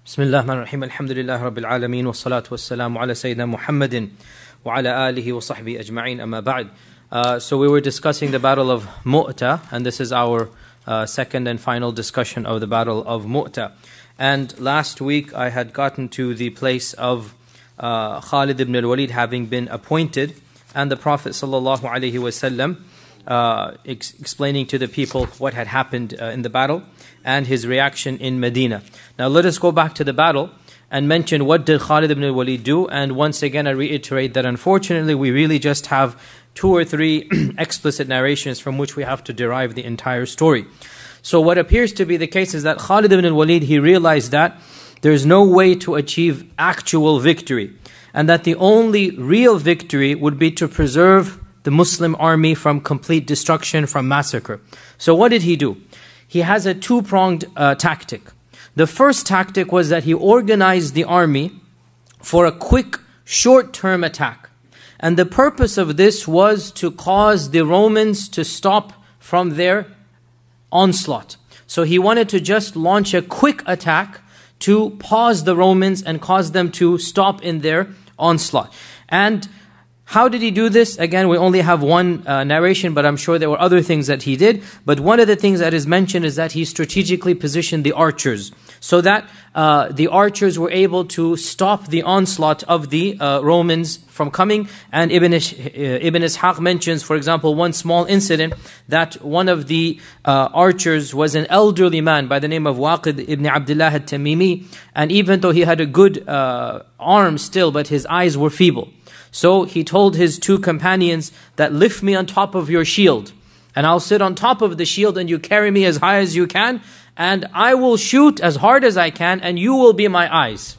Bismillah ar-Rahman ar-Rahim. Alhamdulillah Rabbil Alameen. Wa salatu wa salamu ala Sayyidina Muhammadin wa ala alihi wa sahbihi ajma'in. Amma ba'd. So we were discussing the Battle of Mota, and this is our second and final discussion of the Battle of Mota. And last week I had gotten to the place of Khalid ibn al-Walid having been appointed, and the Prophet sallallahu alaihi wasallam explaining to the people what had happened in the battle and his reaction in Medina. Now let us go back to the battle and mention what did Khalid ibn al-Walid do. And once again I reiterate that unfortunately we really just have 2 or 3 explicit narrations from which we have to derive the entire story. So what appears to be the case is that Khalid ibn al-Walid, he realized that there's no way to achieve actual victory, and that the only real victory would be to preserve the Muslim army from complete destruction, from massacre. So what did he do? He has a 2-pronged tactic. The first tactic was that he organized the army for a quick, short-term attack. And the purpose of this was to cause the Romans to stop from their onslaught. So he wanted to just launch a quick attack to pause the Romans and cause them to stop in their onslaught. And how did he do this? Again, we only have one narration, but I'm sure there were other things that he did. But one of the things that is mentioned is that he strategically positioned the archers, so that the archers were able to stop the onslaught of the Romans from coming. And Ibn Ishaq mentions, for example, one small incident, that one of the archers was an elderly man by the name of Waqid ibn Abdullah al-Tamimi. And even though he had a good arm still, but his eyes were feeble. So he told his 2 companions that, lift me on top of your shield, and I'll sit on top of the shield, and you carry me as high as you can, and I will shoot as hard as I can, and you will be my eyes.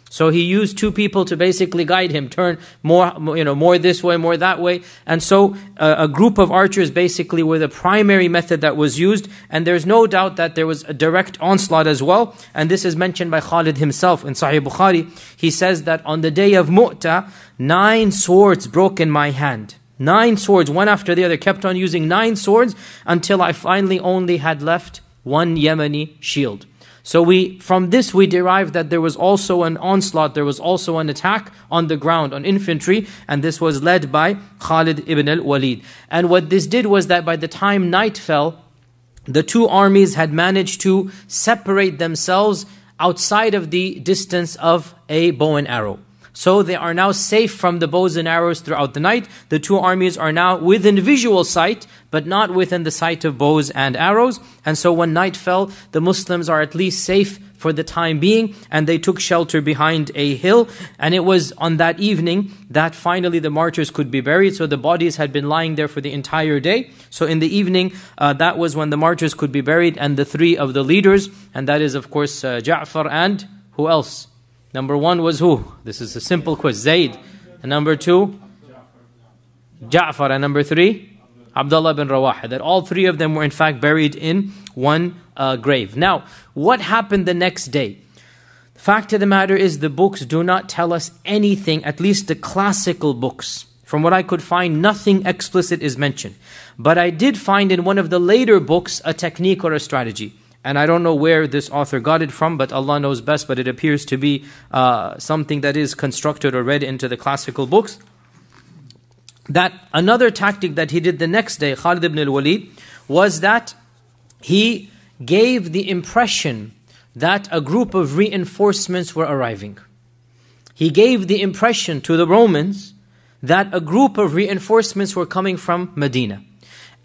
So he used 2 people to basically guide him, turn more this way, more that way. And so a group of archers basically were the primary method that was used. And there's no doubt that there was a direct onslaught as well. And this is mentioned by Khalid himself in Sahih Bukhari. He says that on the day of Mota, 9 swords broke in my hand. 9 swords, one after the other, kept on using 9 swords until I finally only had left 1 Yemeni shield. So from this we derive that there was also an onslaught, there was also an attack on the ground, on infantry, and this was led by Khalid ibn al-Walid. And what this did was that by the time night fell, the 2 armies had managed to separate themselves outside of the distance of a bow and arrow. So they are now safe from the bows and arrows throughout the night. The 2 armies are now within visual sight, but not within the sight of bows and arrows. And so when night fell, the Muslims are at least safe for the time being, and they took shelter behind a hill. And it was on that evening that finally the martyrs could be buried. So the bodies had been lying there for the entire day. So in the evening, that was when the martyrs could be buried, and the 3 of the leaders, and that is of course Ja'far and who else? Number 1 was who? This is a simple quiz. Zayd. And number 2? Ja'far. And number 3? Abdullah bin Rawaha. That all 3 of them were in fact buried in one grave. Now, what happened the next day? The fact of the matter is the books do not tell us anything, at least the classical books. From what I could find, nothing explicit is mentioned. But I did find in one of the later books a technique or a strategy. And I don't know where this author got it from, but Allah knows best, but it appears to be something that is constructed or read into the classical books. That another tactic that he did the next day, Khalid ibn al-Walid, was that he gave the impression that a group of reinforcements were arriving. He gave the impression to the Romans that a group of reinforcements were coming from Medina.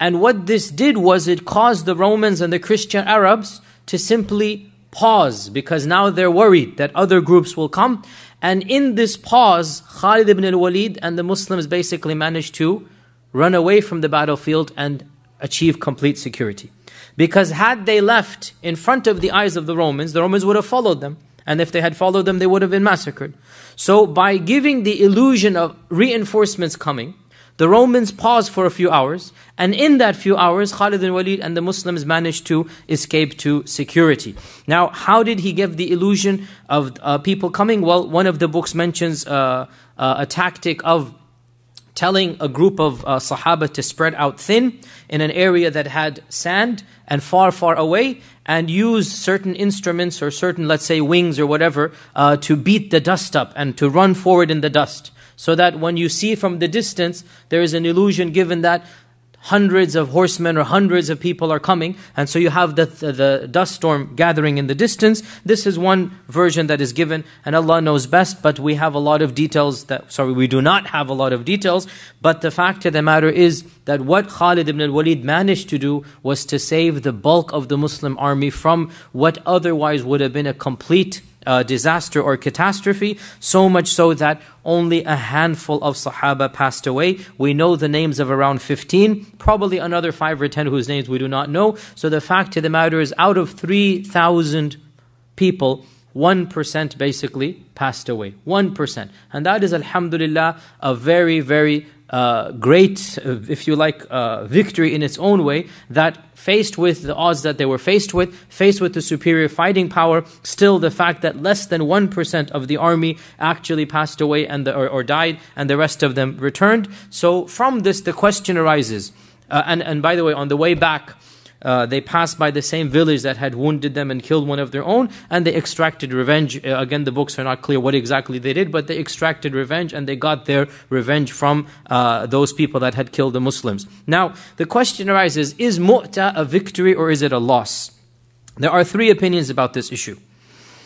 And what this did was it caused the Romans and the Christian Arabs to simply pause, because now they're worried that other groups will come. And in this pause, Khalid ibn al-Walid and the Muslims basically managed to run away from the battlefield and achieve complete security. Because had they left in front of the eyes of the Romans would have followed them. And if they had followed them, they would have been massacred. So by giving the illusion of reinforcements coming, the Romans paused for a few hours, and in that few hours, Khalid ibn Walid and the Muslims managed to escape to security. Now, how did he give the illusion of people coming? Well, one of the books mentions a tactic of telling a group of Sahaba to spread out thin in an area that had sand and far, far away, and use certain instruments or certain, let's say, wings or whatever, to beat the dust up and to run forward in the dust. So that when you see from the distance, there is an illusion given that hundreds of horsemen or hundreds of people are coming, and so you have the dust storm gathering in the distance. This is one version that is given, and Allah knows best, but we have a lot of details we do not have a lot of details, but the fact of the matter is that what Khalid ibn al-Walid managed to do was to save the bulk of the Muslim army from what otherwise would have been a complete disaster or catastrophe, so much so that only a handful of Sahaba passed away. We know the names of around 15, probably another 5 or 10 whose names we do not know. So the fact of the matter is, out of 3,000 people, 1% basically passed away. 1%. And that is, alhamdulillah, a very, very great, if you like, victory in its own way, that faced with the odds that they were faced with the superior fighting power, still the fact that less than 1% of the army actually passed away or died, and the rest of them returned. So from this, the question arises, and by the way, on the way back, they passed by the same village that had wounded them and killed one of their own, and they extracted revenge. Again, the books are not clear what exactly they did, but they extracted revenge, and they got their revenge from those people that had killed the Muslims. Now, the question arises, is Mu'ta a victory or is it a loss? There are 3 opinions about this issue.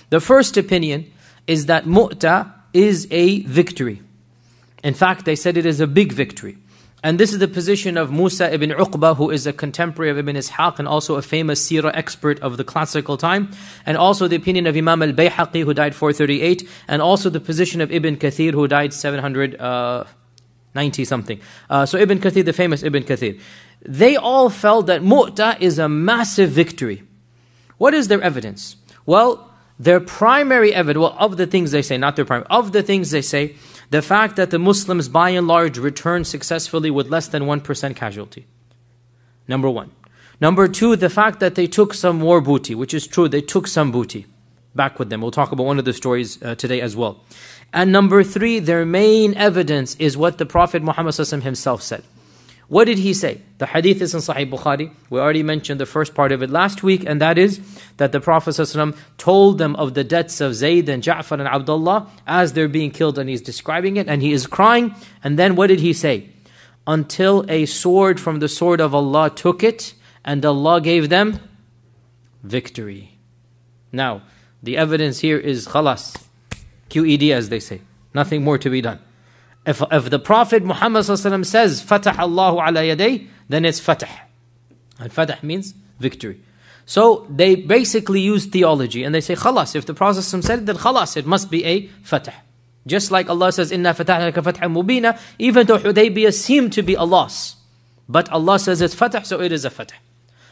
The first opinion is that Mu'ta is a victory. In fact, they said it is a big victory. And this is the position of Musa ibn Uqba, who is a contemporary of Ibn Ishaq and also a famous Seerah expert of the classical time. And also the opinion of Imam al-Bayhaqi, who died 438. And also the position of Ibn Kathir, who died 790 something. So Ibn Kathir, the famous Ibn Kathir. They all felt that Mu'ta is a massive victory. What is their evidence? Well, their primary evidence, of the things they say, not their primary, of the things they say, the fact that the Muslims by and large returned successfully with less than 1% casualty. Number 1. Number 2, the fact that they took some war booty, which is true, they took some booty back with them. We'll talk about one of the stories today as well. And number 3, their main evidence is what the Prophet Muhammad ﷺ himself said. What did he say? The hadith is in Sahih Bukhari. We already mentioned the first part of it last week, and that is that the Prophet ﷺ told them of the deaths of Zayd and Ja'far and Abdullah as they're being killed, and he's describing it, and he is crying. And then what did he say? Until a sword from the sword of Allah took it, and Allah gave them victory. Now, the evidence here is khalas, QED as they say. Nothing more to be done. If the Prophet Muhammad ﷺ says, Fatah Allahu ala yaday, then it's Fatah. And Fatah means victory. So they basically use theology and they say, khalas, if the Prophet ﷺ said it, then khalas, it must be a Fatah. Just like Allah says, Inna fatahna ka fathan mubina, even though Hudaybiyah seemed to be a loss. But Allah says it's Fatah, so it is a Fatah.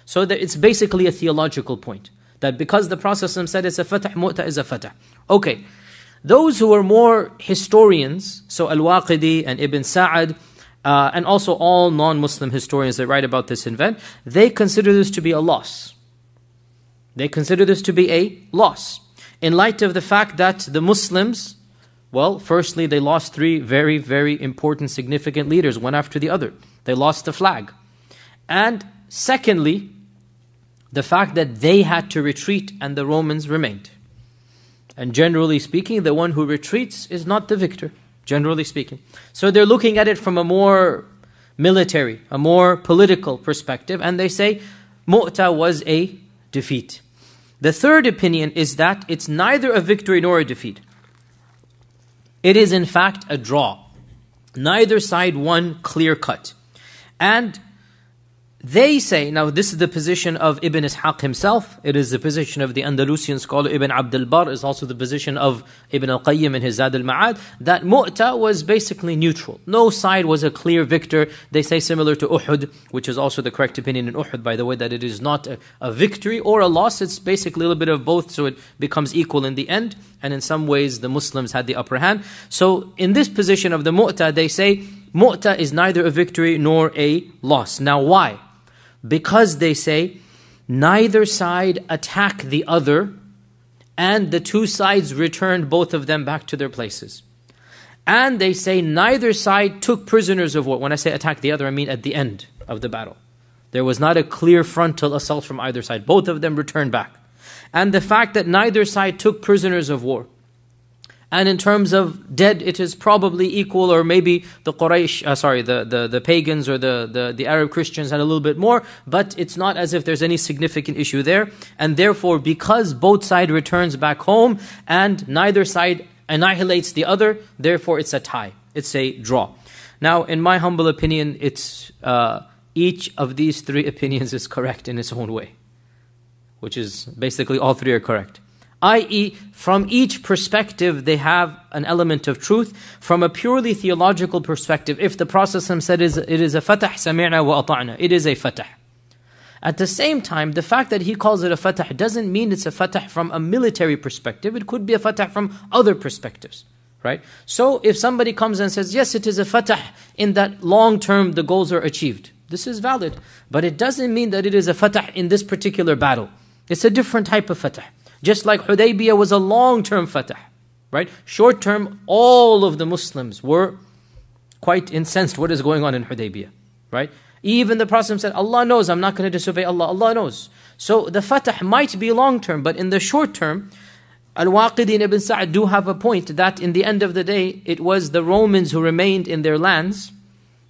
So that it's basically a theological point. That because the Prophet ﷺ said it's a Fatah, Mu'ta is a Fatah. Okay. Those who are more historians, so Al-Waqidi and Ibn Sa'ad, and also all non-Muslim historians that write about this event, they consider this to be a loss. They consider this to be a loss. In light of the fact that the Muslims, well, firstly, they lost 3 very, very important, significant leaders, one after the other. They lost the flag. And secondly, the fact that they had to retreat and the Romans remained. And generally speaking, the one who retreats is not the victor, generally speaking. So they're looking at it from a more military, a more political perspective, and they say Mu'ta was a defeat. The third opinion is that it's neither a victory nor a defeat. It is in fact a draw. Neither side won clear cut. And they say, now this is the position of Ibn Ishaq himself, it is the position of the Andalusian scholar Ibn Abd al-Barr, is also the position of Ibn al-Qayyim in his Zad al-Ma'ad, that Mu'ta was basically neutral. No side was a clear victor. They say similar to Uhud, which is also the correct opinion in Uhud, by the way, that it is not a victory or a loss, it's basically a little bit of both, so it becomes equal in the end, and in some ways the Muslims had the upper hand. So in this position of the Mu'ta, they say Mu'ta is neither a victory nor a loss. Now why? Because they say neither side attacked the other and the 2 sides returned both of them back to their places. And they say neither side took prisoners of war. When I say attack the other, I mean at the end of the battle. There was not a clear frontal assault from either side. Both of them returned back. And the fact that neither side took prisoners of war. And in terms of dead, it is probably equal, or maybe the Quraysh, the pagans or the Arab Christians had a little bit more, but it's not as if there's any significant issue there. And therefore, because both sides returns back home and neither side annihilates the other, therefore it's a tie. It's a draw. Now, in my humble opinion, it's each of these three opinions is correct in its own way, which is basically all three are correct. I.e., from each perspective, they have an element of truth. From a purely theological perspective, if the Prophet said it is a fatah, sami'na wa ata'na, it is a fatah. At the same time, the fact that he calls it a fatah doesn't mean it's a fatah from a military perspective. It could be a fatah from other perspectives, right? So if somebody comes and says, yes, it is a fatah, in that long term the goals are achieved. This is valid, but it doesn't mean that it is a fatah in this particular battle. It's a different type of fatah. Just like Hudaybiyah was a long-term fatah, right? Short-term, all of the Muslims were quite incensed what is going on in Hudaybiyah, right? Even the Prophet said, Allah knows, I'm not going to disobey Allah. Allah knows. So the fatah might be long-term, but in the short-term, Al-Waqidi and Ibn Sa'd do have a point that in the end of the day, it was the Romans who remained in their lands.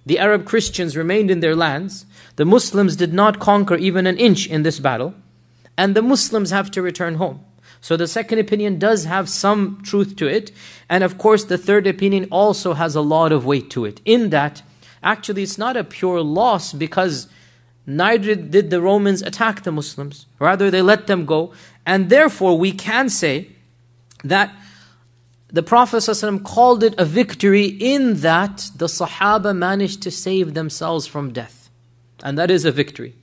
The Arab Christians remained in their lands. The Muslims did not conquer even an inch in this battle. And the Muslims have to return home. So the second opinion does have some truth to it. And of course, the third opinion also has a lot of weight to it. In that, actually, it's not a pure loss because neither did the Romans attack the Muslims. Rather, they let them go. And therefore, we can say that the Prophet ﷺ called it a victory in that the Sahaba managed to save themselves from death. And that is a victory.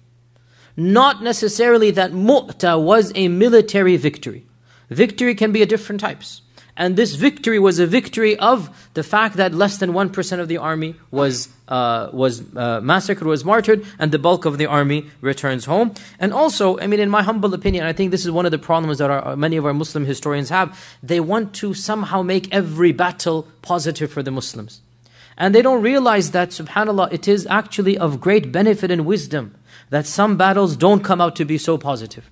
Not necessarily that Mota was a military victory. Victory can be of different types. And this victory was a victory of the fact that less than 1% of the army was massacred, was martyred, and the bulk of the army returns home. And also, I mean, in my humble opinion, I think this is one of the problems that many of our Muslim historians have. They want to somehow make every battle positive for the Muslims. And they don't realize that, subhanAllah, it is actually of great benefit and wisdom that some battles don't come out to be so positive.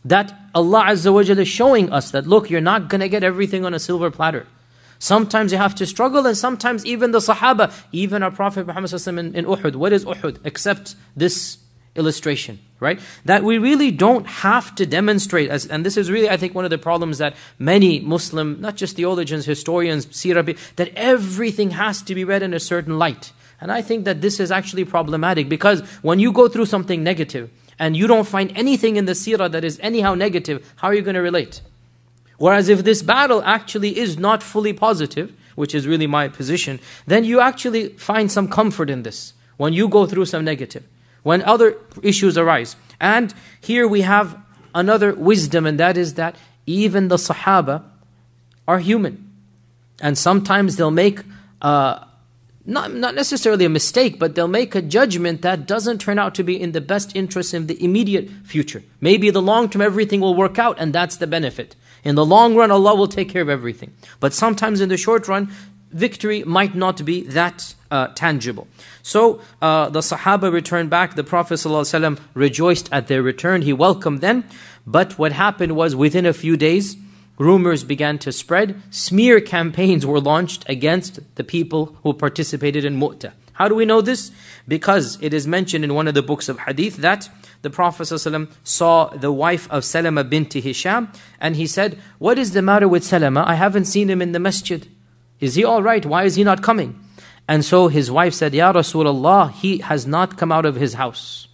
That Allah Azza wa Jalla is showing us that, look, you're not going to get everything on a silver platter. Sometimes you have to struggle, and sometimes even the Sahaba, even our Prophet Muhammad in Uhud. What is Uhud? Except this illustration, right? That we really don't have to demonstrate, and this is really, I think, one of the problems that many Muslim, not just theologians, historians, Seerah, that everything has to be read in a certain light. And I think that this is actually problematic because when you go through something negative and you don't find anything in the seerah that is anyhow negative, how are you going to relate? Whereas if this battle actually is not fully positive, which is really my position, then you actually find some comfort in this when you go through some negative, when other issues arise. And here we have another wisdom, and that is that even the Sahaba are human. And sometimes they'll make not necessarily a mistake, but they'll make a judgment that doesn't turn out to be in the best interest in the immediate future. Maybe the long term everything will work out and that's the benefit. In the long run, Allah will take care of everything. But sometimes in the short run, victory might not be that tangible. So the Sahaba returned back. The Prophet ﷺ rejoiced at their return. He welcomed them. But what happened was within a few days, rumors began to spread. Smear campaigns were launched against the people who participated in Mota. How do we know this? Because it is mentioned in one of the books of hadith that the Prophet ﷺ saw the wife of Salama binti Hisham, and he said, "What is the matter with Salama? I haven't seen him in the masjid. Is he all right? Why is he not coming?" And so his wife said, "Ya Rasulullah, he has not come out of his house.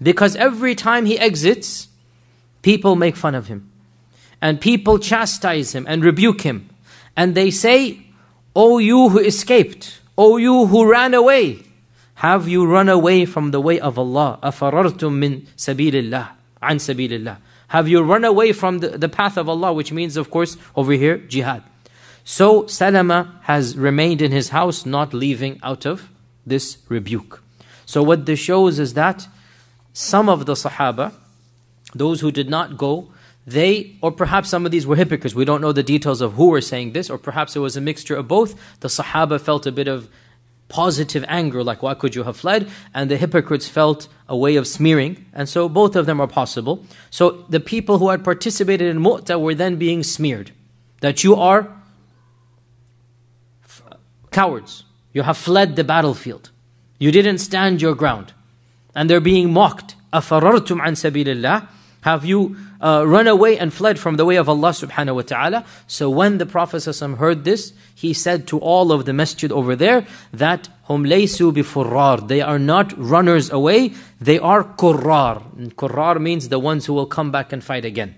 Because every time he exits, people make fun of him. And people chastise him and rebuke him. And they say, 'O you who escaped, O you who ran away, have you run away from the way of Allah? أَفَرَرْتُم مِّن سَبِيلِ اللَّهِ عَنْ سَبِيلِ اللَّهِ. Have you run away from the path of Allah?' Which means, of course, over here, jihad. So Salama has remained in his house, not leaving out of this rebuke. So what this shows is that some of the Sahaba, those who did not go, or perhaps some of these were hypocrites. We don't know the details of who were saying this, or perhaps it was a mixture of both. The Sahaba felt a bit of positive anger, like why could you have fled? And the hypocrites felt a way of smearing. And so both of them are possible. So the people who had participated in Mota were then being smeared. That you are cowards. You have fled the battlefield. You didn't stand your ground. And they're being mocked. أَفَرَرْتُمْ عَنْ سَبِيلِ اللَّهِ. Have you run away and fled from the way of Allah subhanahu wa ta'ala? So when the Prophet ﷺ heard this, he said to all of the masjid over there that hum laysu bifurrar. They are not runners away, they are qurrar. And qurrar means the ones who will come back and fight again.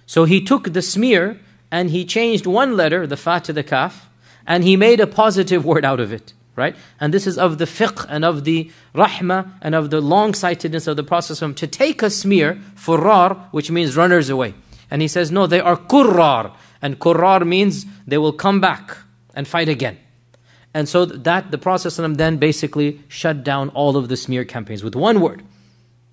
So he took the smear and he changed one letter, the fa to the kaf, and he made a positive word out of it. Right? And this is of the fiqh and of the rahmah and of the long-sightedness of the Prophet to take a smear, furrar, which means runners away. And he says, no, they are qurrar. And qurrar means they will come back and fight again. And so that the Prophet then basically shut down all of the smear campaigns with one word.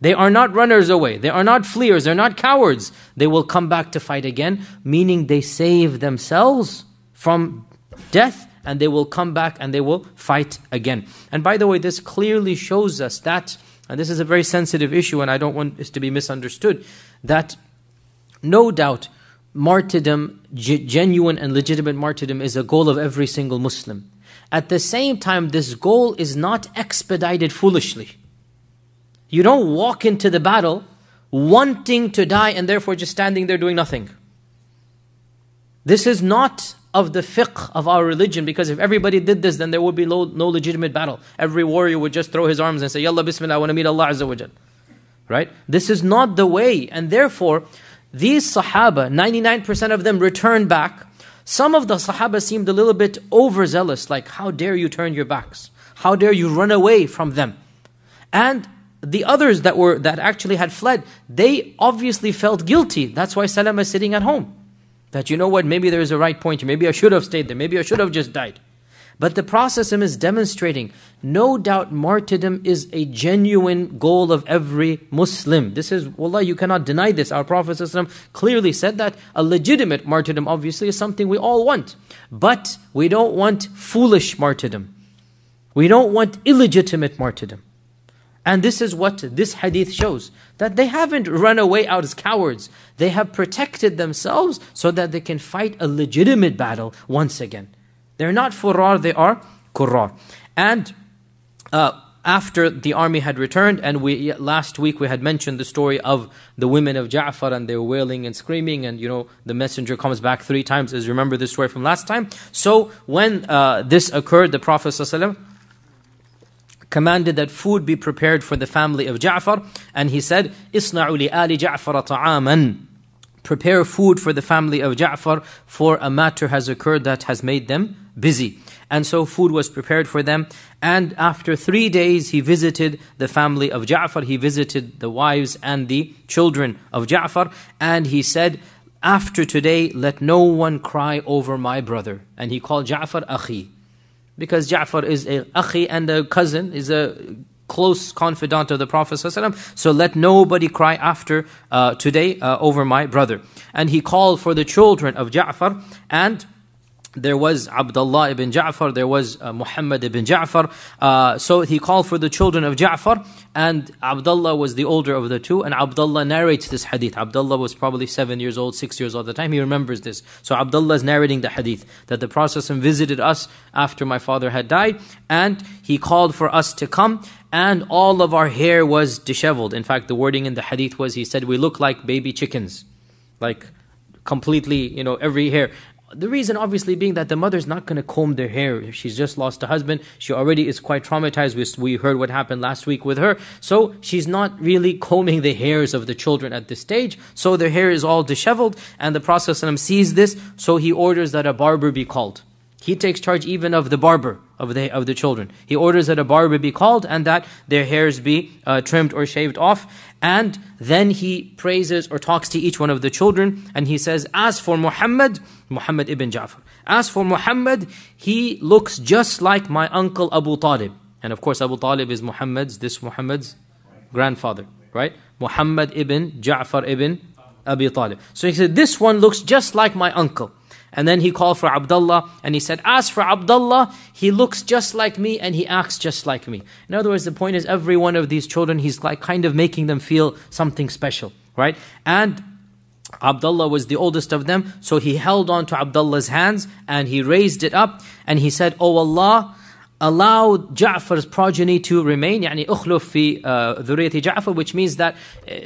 They are not runners away. They are not fleers. They're not cowards. They will come back to fight again, meaning they save themselves from death, and they will come back and they will fight again. And by the way, this clearly shows us that, and this is a very sensitive issue and I don't want this to be misunderstood, that no doubt martyrdom, genuine and legitimate martyrdom, is a goal of every single Muslim. At the same time, this goal is not expedited foolishly. You don't walk into the battle wanting to die and therefore just standing there doing nothing. This is not of the fiqh of our religion, because if everybody did this, then there would be no legitimate battle. Every warrior would just throw his arms and say, Yalla Bismillah, I want to meet Allah Azza wa Jal. Right? This is not the way. And therefore, these Sahaba, 99% of them returned back. Some of the Sahaba seemed a little bit overzealous, like, how dare you turn your backs? How dare you run away from them? And the others that actually had fled, they obviously felt guilty. That's why Salama is sitting at home. That, you know what, maybe there is a right point here. Maybe I should have stayed there. Maybe I should have just died. But the Prophet is demonstrating, no doubt martyrdom is a genuine goal of every Muslim. This is, wallah, you cannot deny this. Our Prophet clearly said that a legitimate martyrdom obviously is something we all want. But we don't want foolish martyrdom. We don't want illegitimate martyrdom. And this is what this hadith shows, that they haven't run away out as cowards. They have protected themselves so that they can fight a legitimate battle once again. They're not furrar, they are qurrar. And after the army had returned, and last week we had mentioned the story of the women of Ja'far, and they were wailing and screaming, and the messenger comes back 3 times, as you remember this story from last time. So when this occurred, the Prophet ﷺ commanded that food be prepared for the family of Ja'far, and he said, "Isna'u li ali Ja'far ta'aman." Prepare food for the family of Ja'far, for a matter has occurred that has made them busy. And so food was prepared for them. And after 3 days, he visited the family of Ja'far. He visited the wives and the children of Ja'far. And he said, after today, let no one cry over my brother. And he called Ja'far Akhi. Because Ja'far is a akhi and a cousin, is a close confidant of the Prophet ﷺ. So let nobody cry after today over my brother. And he called for the children of Ja'far, and there was Abdullah ibn Ja'far, there was Muhammad ibn Ja'far. So he called for the children of Ja'far, and Abdullah was the older of the two, and Abdullah narrates this hadith. Abdullah was probably 7 years old, 6 years old at the time. He remembers this. So Abdullah is narrating the hadith, that the Prophet visited us after my father had died, and he called for us to come, and all of our hair was disheveled. In fact, the wording in the hadith was, he said, we look like baby chickens. Like completely, every hair. The reason obviously being that the mother's not going to comb their hair. She's just lost a husband. She already is quite traumatized. We heard what happened last week with her. So she's not really combing the hairs of the children at this stage. So their hair is all disheveled. And the Prophet ﷺ sees this. So he orders that a barber be called. He takes charge even of the barber of the children. He orders that a barber be called and that their hairs be trimmed or shaved off. And then he praises or talks to each one of the children, and he says, as for Muhammad ibn Ja'far, as for Muhammad, he looks just like my uncle Abu Talib. And of course Abu Talib is Muhammad's grandfather, right? Muhammad ibn Ja'far ibn Abi Talib. So he said, this one looks just like my uncle. And then he called for Abdullah and he said, as for Abdullah, he looks just like me and he acts just like me. In other words, the point is every one of these children, he's like kind of making them feel something special, right? And Abdullah was the oldest of them, so he held on to Abdullah's hands and he raised it up and he said, "Oh Allah, allow Ja'far's progeny to remain." يعني اخلف في ذرية Ja'far, which means that,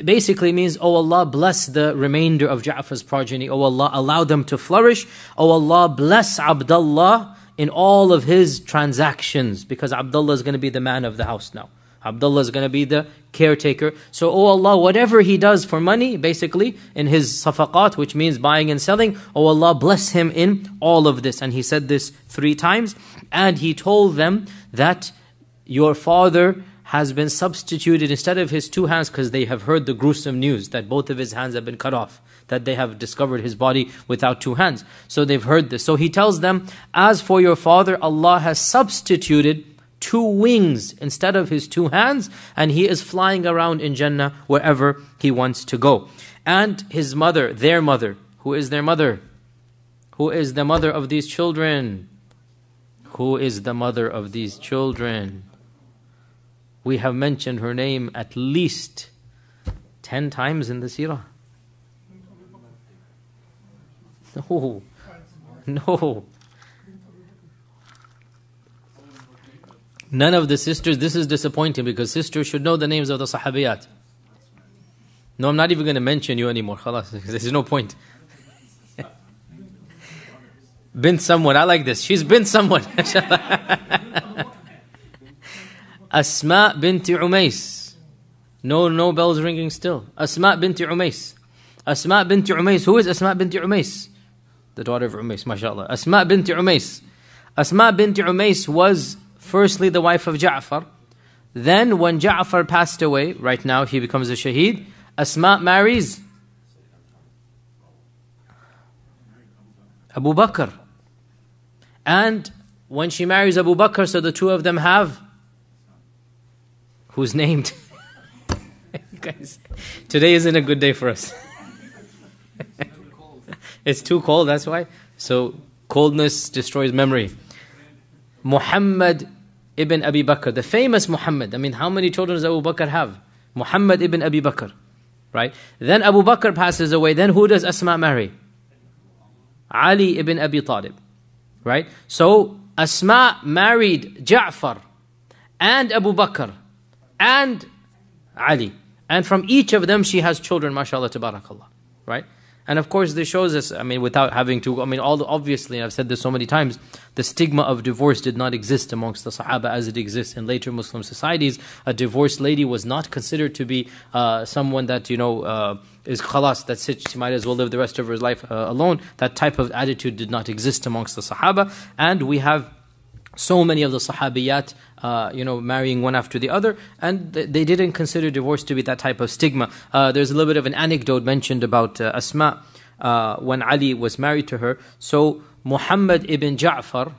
basically means, "Oh Allah, bless the remainder of Ja'far's progeny. Oh Allah, allow them to flourish. Oh Allah, bless Abdullah in all of his transactions," because Abdullah is going to be the man of the house now. Abdullah is going to be the caretaker. So, oh Allah, whatever he does for money, basically, in his safaqat, which means buying and selling, oh Allah, bless him in all of this. And he said this 3 times. And he told them that your father has been substituted instead of his 2 hands, because they have heard the gruesome news that both of his hands have been cut off, that they have discovered his body without 2 hands. So they've heard this. So he tells them, as for your father, Allah has substituted 2 wings instead of his 2 hands, and he is flying around in Jannah wherever he wants to go. And his mother, their mother, who is their mother? Who is the mother of these children? Who is the mother of these children? We have mentioned her name at least 10 times in the Seerah. No. No. None of the sisters, this is disappointing because sisters should know the names of the Sahabiyat. No, I'm not even going to mention you anymore. Khalas, there's no point. Bint someone, I like this. She's bint someone. Asma binti Umays. No bells ringing still. Asma binti Umays. Asma binti Umays. Who is Asma binti Umays? The daughter of Umays, mashallah. Asma binti Umays. Asma binti Umays was firstly the wife of Ja'far. Then when Ja'far passed away, right now he becomes a shaheed, Asma marries Abu Bakr. And when she marries Abu Bakr, so the 2 of them have, who's named? Guys, today isn't a good day for us. It's too cold, that's why. So coldness destroys memory. Muhammad ibn Abi Bakr, the famous Muhammad. I mean, how many children does Abu Bakr have? Muhammad ibn Abi Bakr, right? Then Abu Bakr passes away. Then who does Asma marry? Ali ibn Abi Talib, right? So Asma married Ja'far and Abu Bakr and Ali. And from each of them she has children, mashallah, tabarakallah, right? And of course this shows us, I mean, without having to, obviously, I've said this so many times, the stigma of divorce did not exist amongst the Sahaba as it exists in later Muslim societies. A divorced lady was not considered to be someone that, is khalas, that's it, she might as well live the rest of her life alone. That type of attitude did not exist amongst the Sahaba. And we have so many of the Sahabiyat, marrying one after the other, and they didn't consider divorce to be that type of stigma. There's a little bit of an anecdote mentioned about Asma when Ali was married to her. So Muhammad ibn Ja'far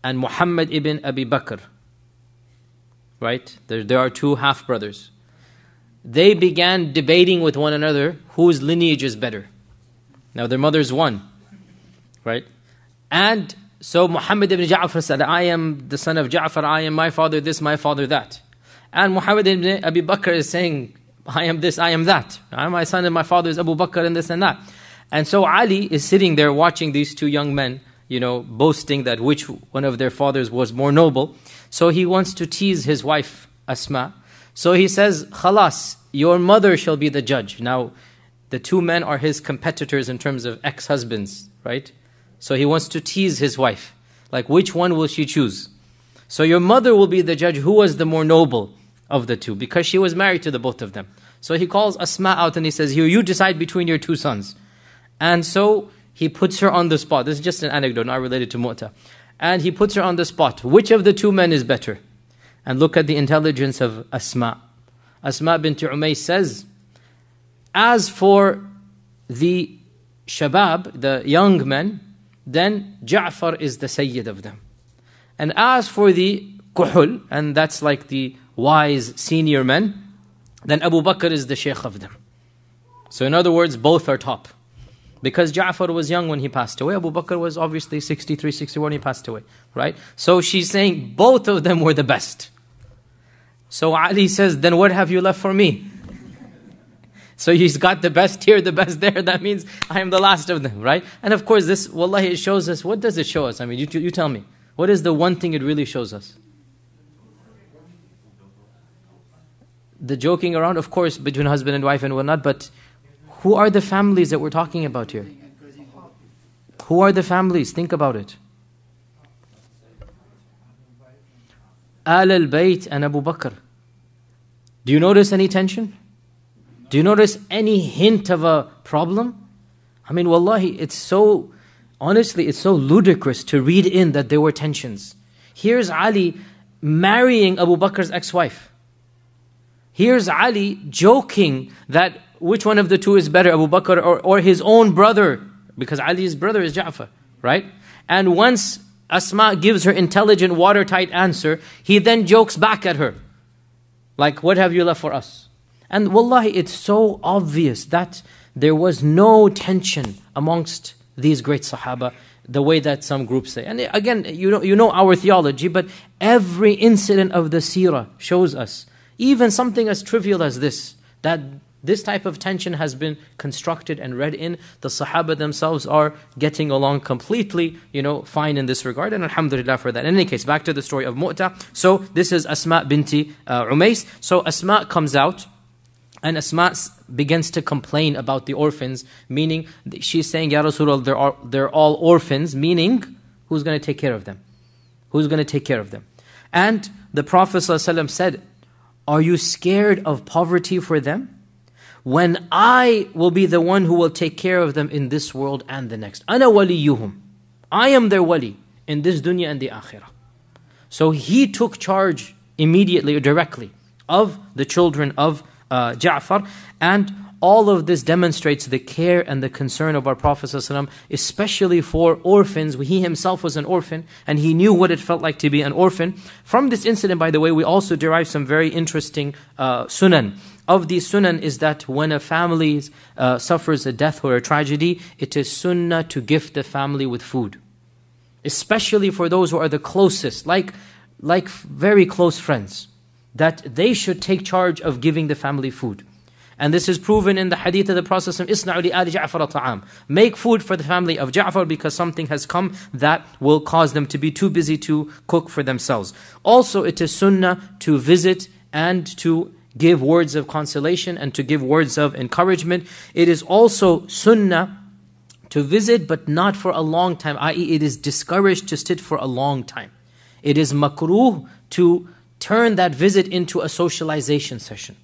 and Muhammad ibn Abi Bakr, right? There are 2 half-brothers. They began debating with one another whose lineage is better. Now their mother's one, right? And so Muhammad ibn Ja'far said, I am the son of Ja'far, I am my father this, my father that. And Muhammad ibn Abi Bakr is saying, I am this, I am that. My son and my father is Abu Bakr and this and that. And so Ali is sitting there watching these 2 young men, boasting that which one of their fathers was more noble. So he wants to tease his wife, Asma. So he says, Khalas, your mother shall be the judge. Now, the 2 men are his competitors in terms of ex-husbands, right? So he wants to tease his wife. Like, which one will she choose? So your mother will be the judge. Who was the more noble of the 2? Because she was married to the both of them. So he calls Asma out and he says, you decide between your 2 sons. And so he puts her on the spot. This is just an anecdote, not related to Mota. And he puts her on the spot. Which of the 2 men is better? And look at the intelligence of Asma. Asma bint Umays says, as for the shabab, the young men, then Ja'far is the Sayyid of them. And as for the kuhul, and that's like the wise senior men, then Abu Bakr is the Sheikh of them. So in other words, both are top. Because Ja'far was young when he passed away. Abu Bakr was obviously 63, 61 when he passed away. Right? So she's saying both of them were the best. So Ali says, then what have you left for me? So he's got the best here, the best there. That means I am the last of them, right? And of course this, wallahi, it shows us, what does it show us? I mean, you tell me. What is the one thing it really shows us? The joking around, of course, between husband and wife and whatnot, but who are the families that we're talking about here? Who are the families? Think about it. Al al-Bayt and Abu Bakr. Do you notice any tension? Do you notice any hint of a problem? I mean, wallahi, honestly, it's so ludicrous to read in that there were tensions. Here's Ali marrying Abu Bakr's ex-wife. Here's Ali joking that which one of the two is better, Abu Bakr or his own brother, because Ali's brother is Ja'far, right? And once Asma gives her intelligent, watertight answer, he then jokes back at her. Like, what have you left for us? And wallahi, it's so obvious that there was no tension amongst these great Sahaba, the way that some groups say. And again, you know our theology, but every incident of the Seerah shows us, even something as trivial as this, that this type of tension has been constructed and read in. The Sahaba themselves are getting along completely, fine in this regard. And alhamdulillah for that. In any case, back to the story of Mota. So this is Asma binti Umays. So Asma comes out, and Asma begins to complain about the orphans, meaning she's saying, Ya Rasulullah, they're all orphans, meaning who's going to take care of them? Who's going to take care of them? And the Prophet ﷺ said, are you scared of poverty for them? When I will be the one who will take care of them in this world and the next. Ana waliyuhum. I am their wali in this dunya and the akhirah. So he took charge immediately or directly of the children of Ja'far, and all of this demonstrates the care and the concern of our Prophet ﷺ, especially for orphans. He himself was an orphan, and he knew what it felt like to be an orphan. From this incident, by the way, we also derive some very interesting sunan. Of these sunan is that when a family suffers a death or a tragedy, it is sunnah to gift the family with food. Especially for those who are the closest, like very close friends, that they should take charge of giving the family food. And this is proven in the hadith of the Prophet Isna'u li ali Ja'far ta'am. Make food for the family of Ja'far because something has come that will cause them to be too busy to cook for themselves. Also, it is sunnah to visit and to give words of consolation and to give words of encouragement. It is also sunnah to visit, but not for a long time, i.e. it is discouraged to sit for a long time. It is makruh to turn that visit into a socialization session.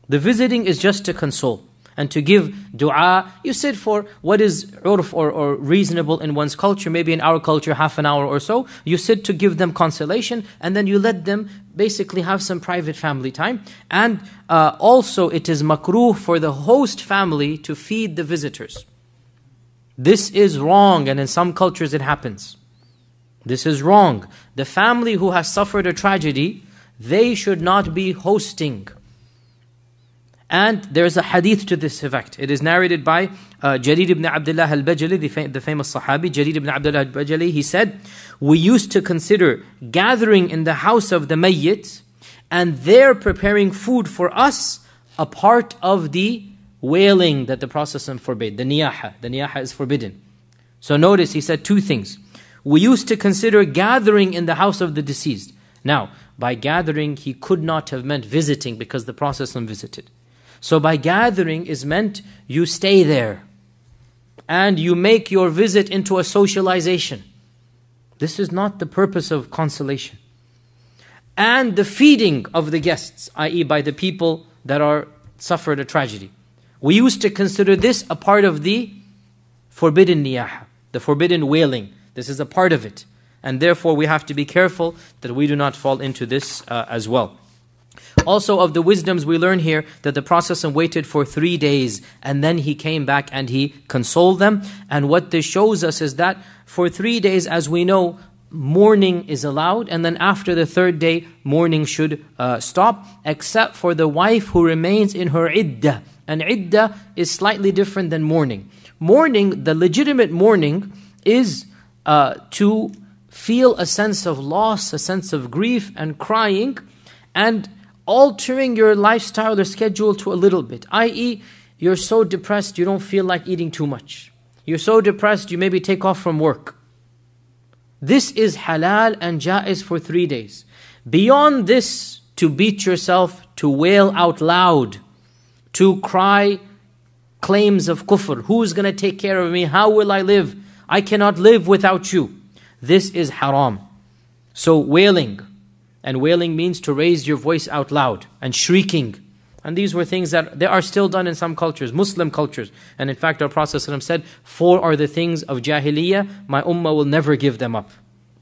The visiting is just to console and to give dua. You sit for what is urf or reasonable in one's culture, maybe in our culture half an hour or so. You sit to give them consolation, and then you let them basically have some private family time. And also it is makruh for the host family to feed the visitors. This is wrong, and in some cultures it happens. This is wrong. The family who has suffered a tragedy, they should not be hosting. And there is a hadith to this effect. It is narrated by Jarir ibn Abdullah al-Bajali, the famous Sahabi, Jarir ibn Abdullah al-Bajali. He said, we used to consider gathering in the house of the Mayyit and there preparing food for us a part of the wailing that the Prophet forbade, the niyaha. The niyaha is forbidden. So notice, he said two things. We used to consider gathering in the house of the deceased. Now, by gathering, he could not have meant visiting because the Prophet visited. So by gathering is meant you stay there and you make your visit into a socialization. This is not the purpose of consolation. And the feeding of the guests, i.e. by the people that are suffered a tragedy. We used to consider this a part of the forbidden niyaha, the forbidden wailing. This is a part of it. And therefore we have to be careful that we do not fall into this as well. Also of the wisdoms we learn here that the Prophet waited for 3 days and then he came back and he consoled them. And what this shows us is that for 3 days, as we know, mourning is allowed, and then after the 3rd day, mourning should stop, except for the wife who remains in her iddah And iddah is slightly different than mourning. Mourning, the legitimate mourning, is to feel a sense of loss, a sense of grief and crying, and altering your lifestyle or schedule to a little bit. I.e., you're so depressed you don't feel like eating too much. You're so depressed you maybe take off from work. This is halal and jaiz for 3 days. Beyond this, to beat yourself, to wail out loud, to cry claims of kufr. Who's going to take care of me? How will I live? I cannot live without you. This is haram. So wailing, and wailing means to raise your voice out loud, and shrieking. And these were things that they are still done in some cultures, Muslim cultures. And in fact, our Prophet ﷺ said, 4 are the things of jahiliyyah, my ummah will never give them up.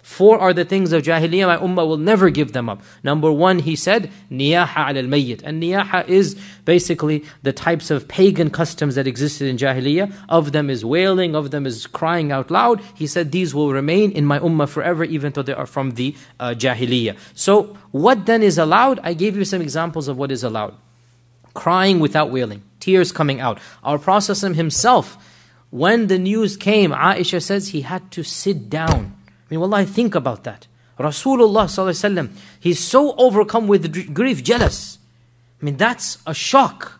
4 are the things of jahiliyyah, my ummah will never give them up. Number 1, he said, niyaha ala al-mayyit. And niyaha is basically the types of pagan customs that existed in jahiliyyah. Of them is wailing, of them is crying out loud. He said these will remain in my ummah forever, even though they are from the jahiliyyah. So what then is allowed? I gave you some examples of what is allowed. Crying without wailing, tears coming out. Our Prophet himself, when the news came, Aisha says he had to sit down. I mean, wallahi, think about that. Rasulullah sallallahu alaihi wasallam, he's so overcome with grief, jealous. I mean, that's a shock.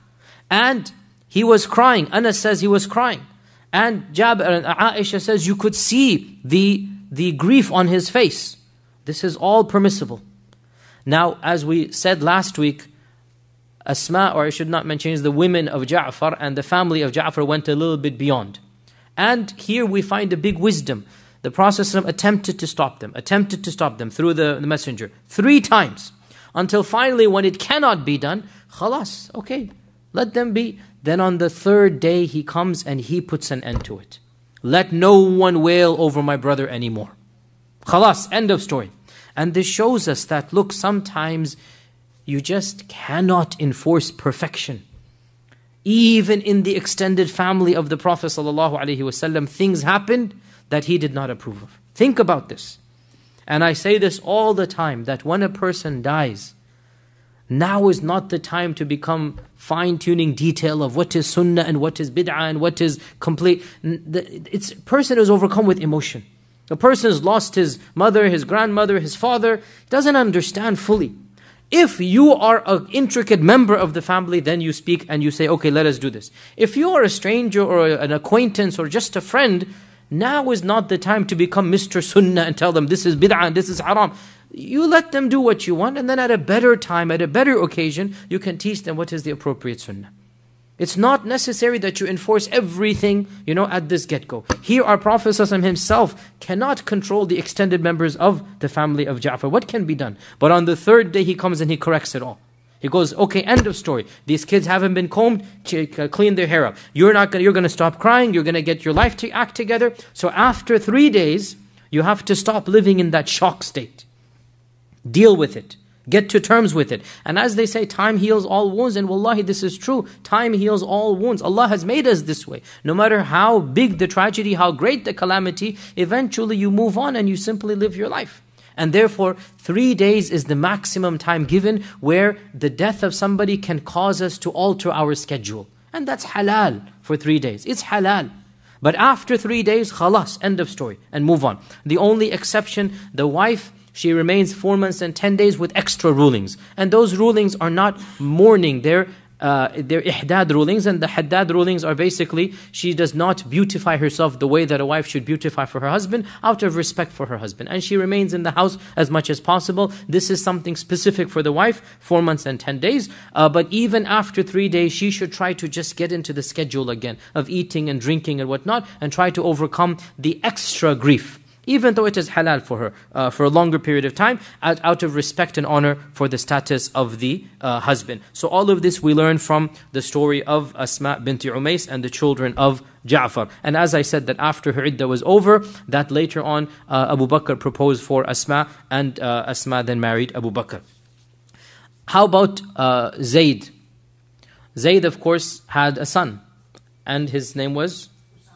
And he was crying. Anas says he was crying. And Jabir and Aisha says you could see the grief on his face. This is all permissible. Now, as we said last week, Asma, or I should not mention, the women of Ja'far and the family of Ja'far went a little bit beyond. And here we find a big wisdom. The Prophet attempted to stop them through the messenger 3 times. Until finally when it cannot be done, khalas, okay, let them be. Then on the 3rd day he comes and he puts an end to it. Let no one wail over my brother anymore. Khalas, end of story. And this shows us that, look, sometimes you just cannot enforce perfection. Even in the extended family of the Prophet ﷺ, things happened that he did not approve of. Think about this. And I say this all the time, that when a person dies, now is not the time to become fine-tuning detail of what is sunnah and what is bid'ah and what is complete. It's person is overcome with emotion. A person has lost his mother, his grandmother, his father, doesn't understand fully. If you are an intricate member of the family, then you speak and you say, okay, let us do this. If you are a stranger or an acquaintance or just a friend, now is not the time to become Mr. Sunnah and tell them this is bid'ah and this is haram. You let them do what you want, and then at a better time, at a better occasion, you can teach them what is the appropriate sunnah. It's not necessary that you enforce everything, at this get-go. Here our Prophet ﷺ himself cannot control the extended members of the family of Ja'far. What can be done? But on the 3rd day he comes and he corrects it all. He goes, okay, end of story. These kids haven't been combed, clean their hair up. You're going to stop crying, you're going to get your life to act together. So after 3 days, you have to stop living in that shock state. Deal with it. Get to terms with it. And as they say, time heals all wounds. And wallahi, this is true. Time heals all wounds. Allah has made us this way. No matter how big the tragedy, how great the calamity, eventually you move on and you simply live your life. And therefore, 3 days is the maximum time given where the death of somebody can cause us to alter our schedule. And that's halal for 3 days. It's halal. But after 3 days, khalas, end of story. And move on. The only exception, the wife, she remains 4 months and 10 days with extra rulings. And those rulings are not mourning, they're ihdad rulings. And the haddad rulings are basically, she does not beautify herself the way that a wife should beautify for her husband, out of respect for her husband. And she remains in the house as much as possible. This is something specific for the wife, 4 months and 10 days. But even after 3 days, she should try to just get into the schedule again of eating and drinking and whatnot, and try to overcome the extra grief, even though it is halal for her for a longer period of time, out of respect and honor for the status of the husband. So all of this we learn from the story of Asma binti Umays and the children of Ja'far. And as I said, that after her iddah was over, that later on Abu Bakr proposed for Asma, and Asma then married Abu Bakr. How about Zayd? Zayd, of course, had a son, and his name was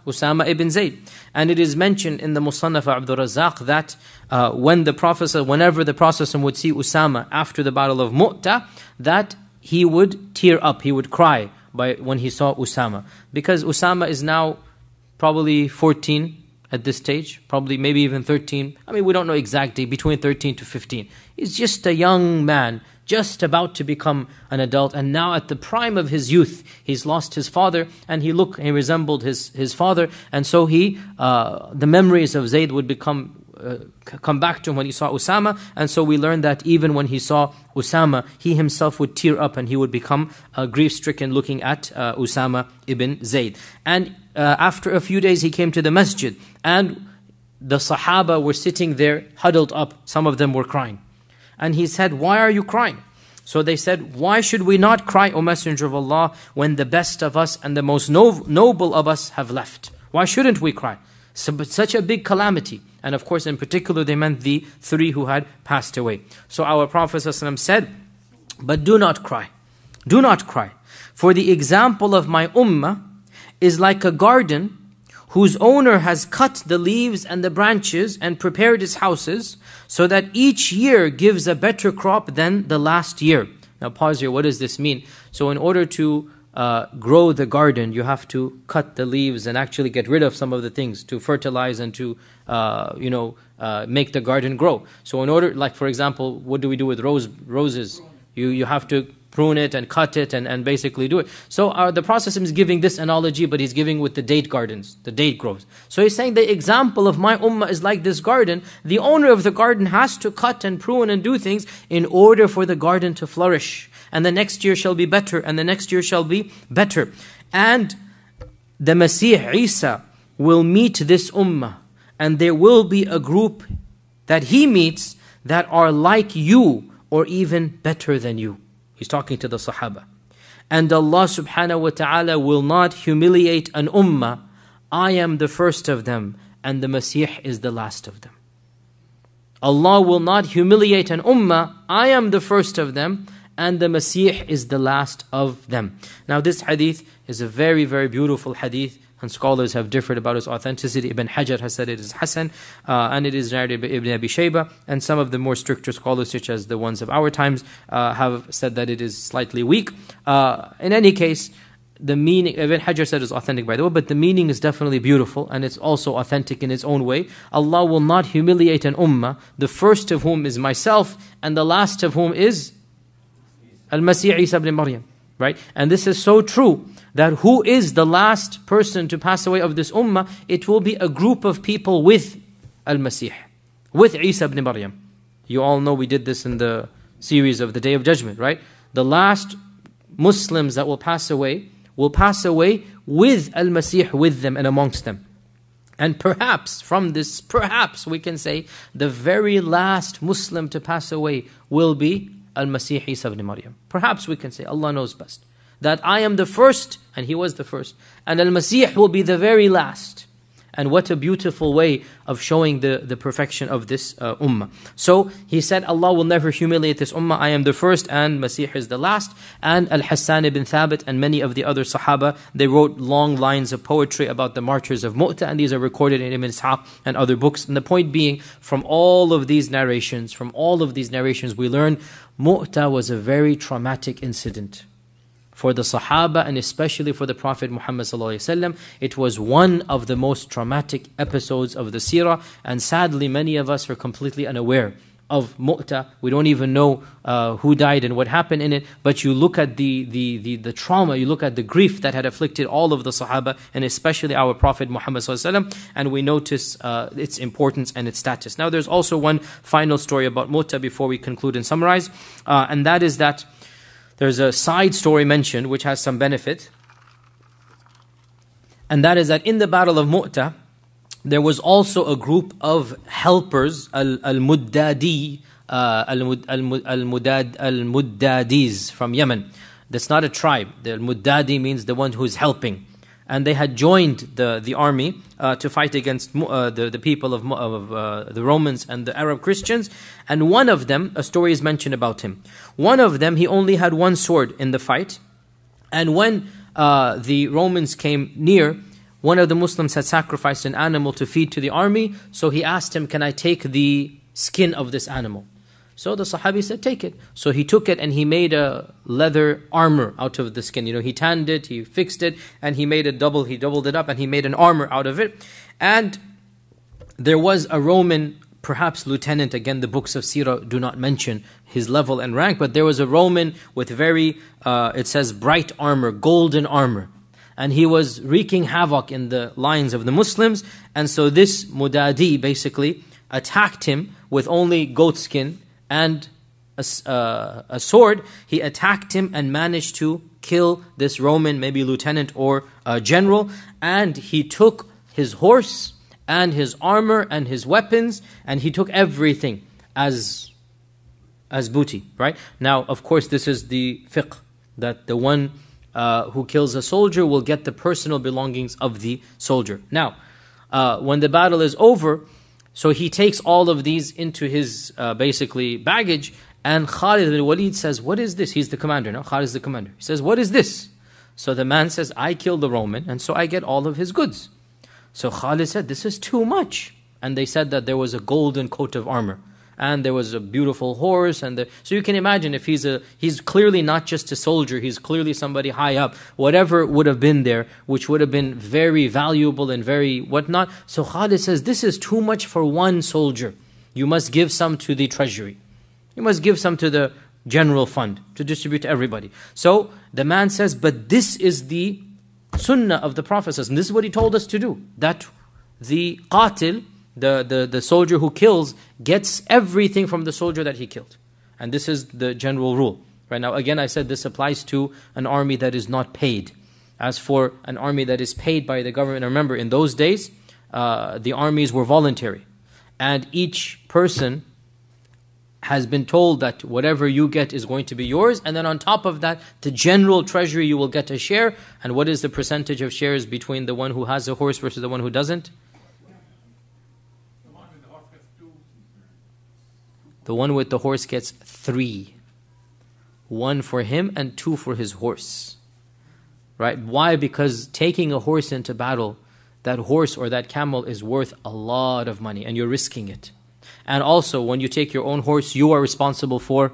Usama ibn Zayd. And it is mentioned in the Musannaf Abdul Razzaq that whenever the Prophet would see Usama after the battle of Mota, that he would tear up, he would cry. when he saw Usama. Because Usama is now probably 14 at this stage, probably maybe even 13. I mean, we don't know exactly, between 13 to 15. He's just a young man, just about to become an adult, and now at the prime of his youth, he's lost his father, and he resembled his father, and so the memories of Zayd would come back to him when he saw Usama, and so we learned that even when he saw Usama, he himself would tear up and he would become grief-stricken looking at Usama ibn Zayd. And after a few days he came to the masjid, and the Sahaba were sitting there huddled up, some of them were crying. And he said, "Why are you crying?" So they said, "Why should we not cry, O Messenger of Allah, when the best of us and the most noble of us have left? Why shouldn't we cry? Such a big calamity." And of course, in particular, they meant the three who had passed away. So our Prophet ﷺ said, "But do not cry. Do not cry. For the example of my ummah is like a garden whose owner has cut the leaves and the branches and prepared his houses so that each year gives a better crop than the last year." Now pause here, what does this mean? So in order to grow the garden, you have to cut the leaves and actually get rid of some of the things to fertilize and to make the garden grow. So in order, like for example, what do we do with roses? You have to prune it and cut it and basically do it. So the Prophet is giving this analogy, but he's giving with the date gardens, the date grows. So he's saying the example of my ummah is like this garden. The owner of the garden has to cut and prune and do things in order for the garden to flourish. And the next year shall be better, and the next year shall be better. And the Masih Isa will meet this ummah, and there will be a group that he meets that are like you or even better than you. He's talking to the Sahaba. And Allah subhanahu wa ta'ala will not humiliate an ummah. I am the first of them, and the Masih is the last of them. Allah will not humiliate an ummah. I am the first of them, and the Masih is the last of them. Now this hadith is a very, very beautiful hadith, and scholars have differed about its authenticity. Ibn Hajar has said it is Hasan, and it is narrated by Ibn Abi Shayba, and some of the more stricter scholars, such as the ones of our times, have said that it is slightly weak. In any case, the meaning, Ibn Hajar said is authentic by the way, but the meaning is definitely beautiful, and it's also authentic in its own way. Allah will not humiliate an ummah, the first of whom is myself, and the last of whom is Al-Masih Isa ibn Maryam. Right? And this is so true, that who is the last person to pass away of this ummah? It will be a group of people with Al-Masih, with Isa ibn Maryam. You all know we did this in the series of the Day of Judgment, right? The last Muslims that will pass away with Al-Masih with them and amongst them. And perhaps from this, perhaps we can say the very last Muslim to pass away will be Al-Masih Isa ibn Maryam. Perhaps we can say, Allah knows best, that I am the first, and he was the first, and Al-Masih will be the very last. And what a beautiful way of showing the perfection of this ummah. So he said, Allah will never humiliate this ummah. I am the first and Masih is the last. And Al-Hassan ibn Thabit and many of the other Sahaba, they wrote long lines of poetry about the martyrs of Mota, and these are recorded in Ibn Ishaq and other books. And the point being, from all of these narrations, we learn Mota was a very traumatic incident for the Sahaba, and especially for the Prophet Muhammad ﷺ. It was one of the most traumatic episodes of the Seerah, and sadly many of us are completely unaware of Mota. We don't even know who died and what happened in it, but you look at the trauma, you look at the grief that had afflicted all of the Sahaba, and especially our Prophet Muhammad ﷺ, and we notice its importance and its status. Now there's also one final story about Mota before we conclude and summarize, and that is that there's a side story mentioned which has some benefit. And that is that in the Battle of Mota, there was also a group of helpers, al-Muddadis from Yemen. That's not a tribe. The al-Muddadi means the one who is helping. And they had joined the army to fight against the people of the Romans and the Arab Christians. And one of them, a story is mentioned about him. One of them, he only had one sword in the fight. And when the Romans came near, one of the Muslims had sacrificed an animal to feed to the army. So he asked him, can I take the skin of this animal? So the Sahabi said, take it. So he took it and he made a leather armor out of the skin. He tanned it, he fixed it, and he doubled it up, and he made an armor out of it. And there was a Roman, perhaps lieutenant, again the books of Seerah do not mention his level and rank, but there was a Roman with very, it says bright armor, golden armor. And he was wreaking havoc in the lines of the Muslims. And so this Mudadi basically attacked him with only goat skin and a sword. He attacked him and managed to kill this Roman, maybe lieutenant or general. And he took his horse and his armor and his weapons, and he took everything as booty, right? Now, of course, this is the fiqh, that the one who kills a soldier will get the personal belongings of the soldier. Now, when the battle is over, so he takes all of these into his basically baggage, and Khalid ibn Walid says, what is this? He's the commander, no? Khalid is the commander. He says, what is this? So the man says, I killed the Roman, and so I get all of his goods. So Khalid said, this is too much. And they said that there was a golden coat of armor, and there was a beautiful horse, so you can imagine if he's clearly not just a soldier, he's clearly somebody high up, whatever would have been there, which would have been very valuable and very whatnot. So Khalid says, this is too much for one soldier. You must give some to the treasury. You must give some to the general fund to distribute to everybody. So the man says, but this is the sunnah of the Prophet, and this is what he told us to do, that the qatil, the soldier who kills, gets everything from the soldier that he killed. And this is the general rule. Right now, again, I said this applies to an army that is not paid. As for an army that is paid by the government, remember, in those days, the armies were voluntary. And each person has been told that whatever you get is going to be yours. And then on top of that, the general treasury, you will get a share. And what is the percentage of shares between the one who has a horse versus the one who doesn't? The one with the horse gets 3. 1 for him and 2 for his horse. Right? Why? Because taking a horse into battle, that horse or that camel is worth a lot of money, and you're risking it. And also, when you take your own horse, you are responsible for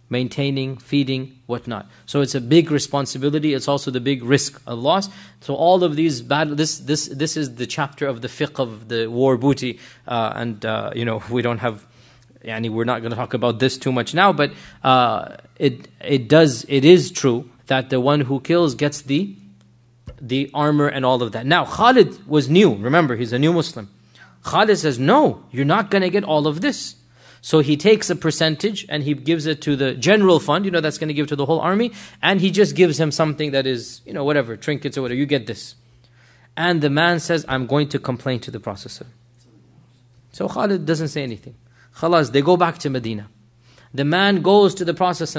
maintaining, feeding, whatnot. So it's a big responsibility. It's also the big risk of loss. So all of these this is the chapter of the fiqh of the war booty. We don't have, we're not going to talk about this too much now. But it is true that the one who kills gets the armor and all of that. Now Khalid was new. Remember, he's a new Muslim. Khalid says, no, you're not going to get all of this. So he takes a percentage and he gives it to the general fund, that's going to give to the whole army. And he just gives him something that is, whatever, trinkets or whatever, you get this. And the man says, I'm going to complain to the Prophet. So Khalid doesn't say anything. Khalas, they go back to Medina. The man goes to the Prophet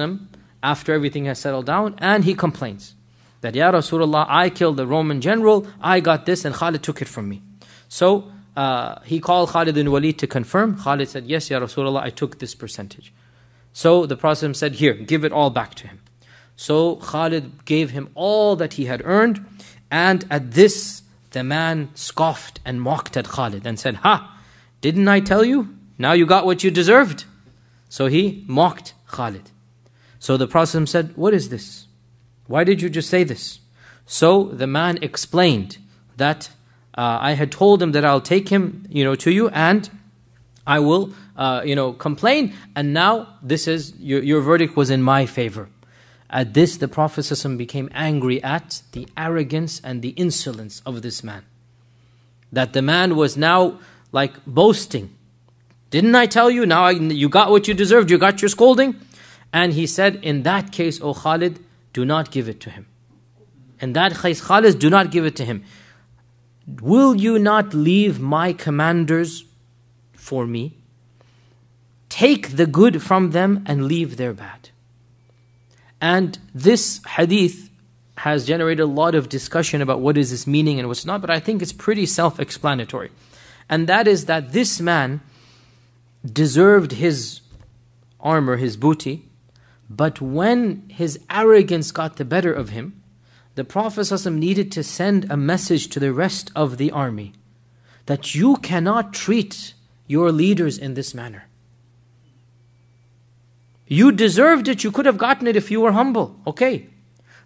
after everything has settled down, and he complains that, Ya Rasulullah, I killed the Roman general, I got this, and Khalid took it from me. So he called Khalid ibn Walid to confirm. Khalid said, yes, Ya Rasulullah, I took this percentage. So the Prophet said, here, give it all back to him. So Khalid gave him all that he had earned, and at this, the man scoffed and mocked at Khalid and said, ha, didn't I tell you? Now you got what you deserved. So he mocked Khalid. So the Prophet said, what is this? Why did you just say this? So the man explained that I had told him that I'll take him, to you, and I will, complain. And now this is, your verdict was in my favor. At this, the Prophet ﷺ became angry at the arrogance and the insolence of this man. That the man was now like boasting. Didn't I tell you? Now you got what you deserved. You got your scolding. And he said, in that case, O Khalid, do not give it to him. In that case, Khalid, do not give it to him. Will you not leave my commanders for me? Take the good from them and leave their bad. And this hadith has generated a lot of discussion about what is this meaning and what's not, but I think it's pretty self-explanatory. And that is that this man deserved his armor, his booty, but when his arrogance got the better of him, the Prophet ﷺ needed to send a message to the rest of the army that you cannot treat your leaders in this manner. You deserved it, you could have gotten it if you were humble. Okay.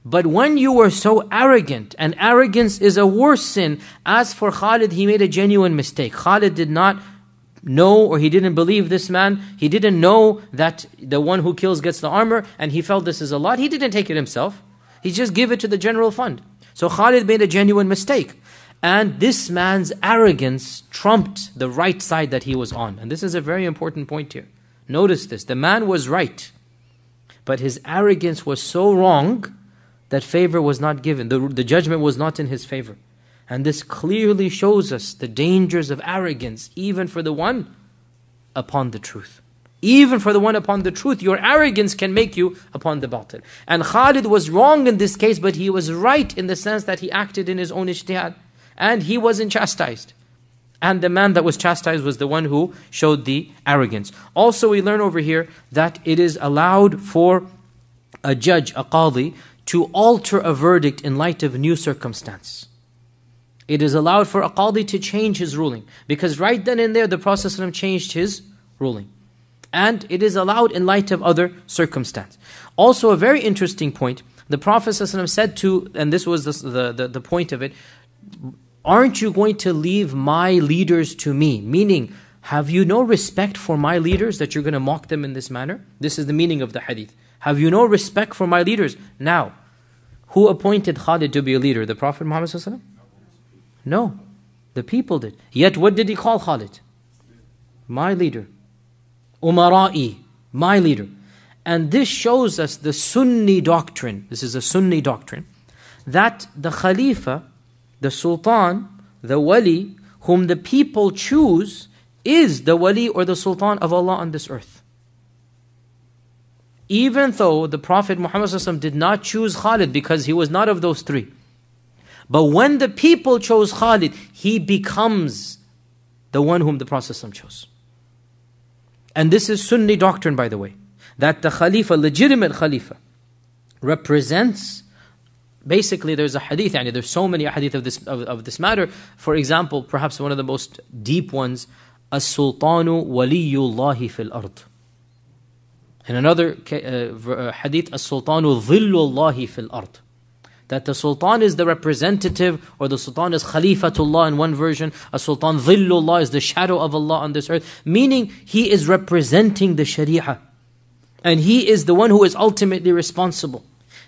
But when you were so arrogant, and arrogance is a worse sin. As for Khalid, he made a genuine mistake. Khalid did not know, or he didn't believe this man. He didn't know that the one who kills gets the armor, and he felt this is a lot. He didn't take it himself. He just gave it to the general fund. So Khalid made a genuine mistake. And this man's arrogance trumped the right side that he was on. And this is a very important point here. Notice this. The man was right, but his arrogance was so wrong that favor was not given. The judgment was not in his favor. And this clearly shows us the dangers of arrogance, even for the one upon the truth. Even for the one upon the truth, your arrogance can make you upon the batil. And Khalid was wrong in this case, but he was right in the sense that he acted in his own ijtihad. And he wasn't chastised. And the man that was chastised was the one who showed the arrogance. Also, we learn over here that it is allowed for a judge, a qadi, to alter a verdict in light of new circumstance. It is allowed for a qadi to change his ruling. Because right then and there, the Prophet ﷺ changed his ruling. And it is allowed in light of other circumstance. Also, a very interesting point. The Prophet ﷺ said to, and this was the point of it, aren't you going to leave my leaders to me? Meaning, have you no respect for my leaders that you're going to mock them in this manner? This is the meaning of the hadith. Have you no respect for my leaders? Now, who appointed Khalid to be a leader? The Prophet Muhammad ﷺ? No, the people did. Yet what did he call Khalid? My leader. Umara'i, my leader. And this shows us the Sunni doctrine. This is a Sunni doctrine. That the Khalifa, the Sultan, the Wali, whom the people choose, is the Wali or the Sultan of Allah on this earth. Even though the Prophet Muhammad ﷺ did not choose Khalid because he was not of those three. But when the people chose Khalid, he becomes the one whom the Prophet ﷺ chose. And this is Sunni doctrine, by the way. That the Khalifa, legitimate Khalifa, represents, basically there's a hadith, there's so many hadith of this matter. For example, perhaps one of the most deep ones, As-Sultanu Waliyullahi fil Ard. In another hadith, As-Sultanu Dhillullahi fil Ard. That the Sultan is the representative, or the Sultan is Khalifatullah in one version. As-Sultan Dhillullah is the shadow of Allah on this earth. Meaning, he is representing the Sharia. And he is the one who is ultimately responsible.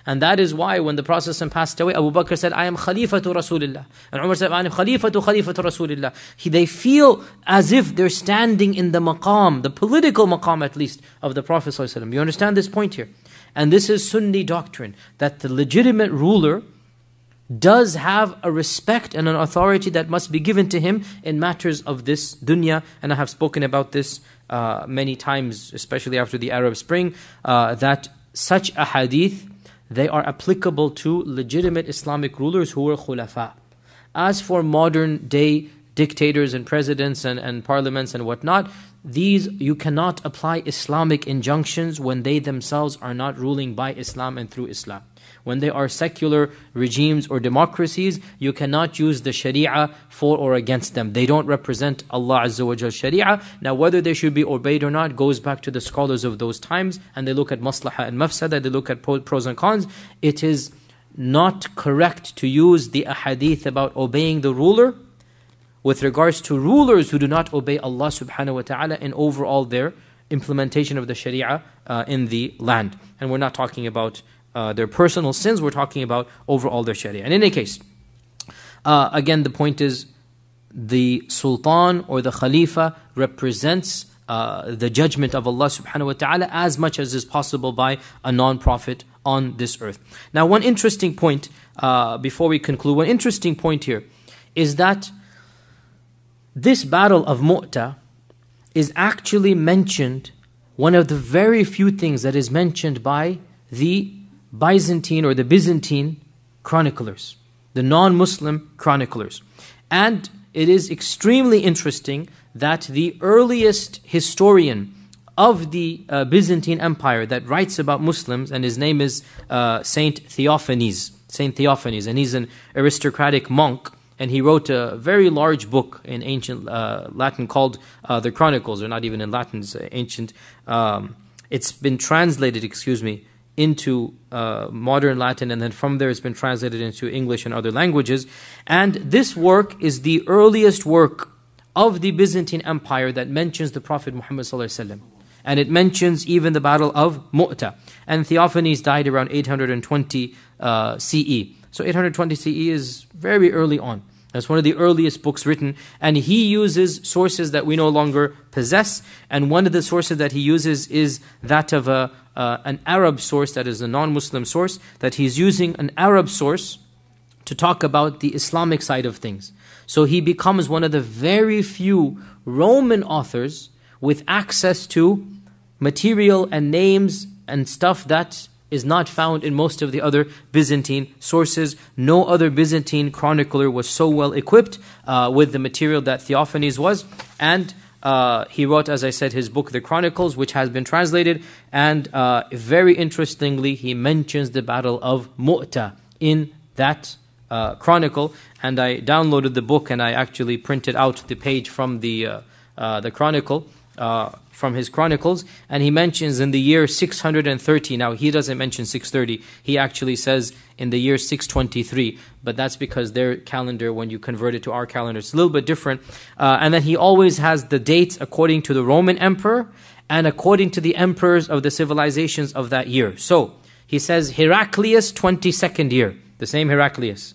And that is why when the Prophet passed away, Abu Bakr said, I am Khalifatu Rasulillah. And Umar said, I am Khalifatu Rasulillah. They feel as if they're standing in the maqam, the political maqam at least, of the Prophet ﷺ. You understand this point here? And this is Sunni doctrine, that the legitimate ruler does have a respect and an authority that must be given to him in matters of this dunya. And I have spoken about this many times, especially after the Arab Spring, that such a hadith, they are applicable to legitimate Islamic rulers who were khulafa. As for modern day dictators and presidents and parliaments and whatnot, these you cannot apply Islamic injunctions when they themselves are not ruling by Islam and through Islam. When they are secular regimes or democracies, you cannot use the Sharia for or against them. They don't represent Allah Azza wa Jal Sharia. Now whether they should be obeyed or not goes back to the scholars of those times, and they look at maslaha and mafsada, they look at pros and cons. It is not correct to use the ahadith about obeying the ruler with regards to rulers who do not obey Allah subhanahu wa ta'ala in overall their implementation of the Sharia in the land. And we're not talking about their personal sins, we're talking about overall their Sharia. And in any case, again the point is, the Sultan or the Khalifa represents the judgment of Allah subhanahu wa ta'ala as much as is possible by a non-prophet on this earth. Now one interesting point, before we conclude, one interesting point here is that this battle of Mota is actually mentioned, one of the very few things that is mentioned by the Byzantine or the Byzantine chroniclers, the non-Muslim chroniclers. And it is extremely interesting that the earliest historian of the Byzantine Empire that writes about Muslims, and his name is Saint Theophanes, and he's an aristocratic monk, and he wrote a very large book in ancient Latin called the Chronicles, or not even in Latin, it's ancient it's been translated, into modern Latin, and then from there it's been translated into English and other languages. And this work is the earliest work of the Byzantine Empire that mentions the Prophet Muhammad ﷺ. And it mentions even the Battle of Mota. And Theophanes died around 820 CE. So 820 CE is very early on. That's one of the earliest books written. And he uses sources that we no longer possess. And one of the sources that he uses is that of an Arab source, that is a non-Muslim source, that he's using an Arab source to talk about the Islamic side of things. So he becomes one of the very few Roman authors with access to material and names and stuff that is not found in most of the other Byzantine sources. No other Byzantine chronicler was so well equipped with the material that Theophanes was. And he wrote, as I said, his book, The Chronicles, which has been translated. And very interestingly, he mentions the Battle of Mota in that chronicle. And I downloaded the book and I actually printed out the page from the chronicle, from his chronicles, and he mentions in the year 630. Now he doesn't mention 630, he actually says in the year 623, but that's because their calendar, when you convert it to our calendar, it's a little bit different. And then he always has the dates according to the Roman emperor and according to the emperors of the civilizations of that year. So he says Heraclius 22nd year, the same Heraclius.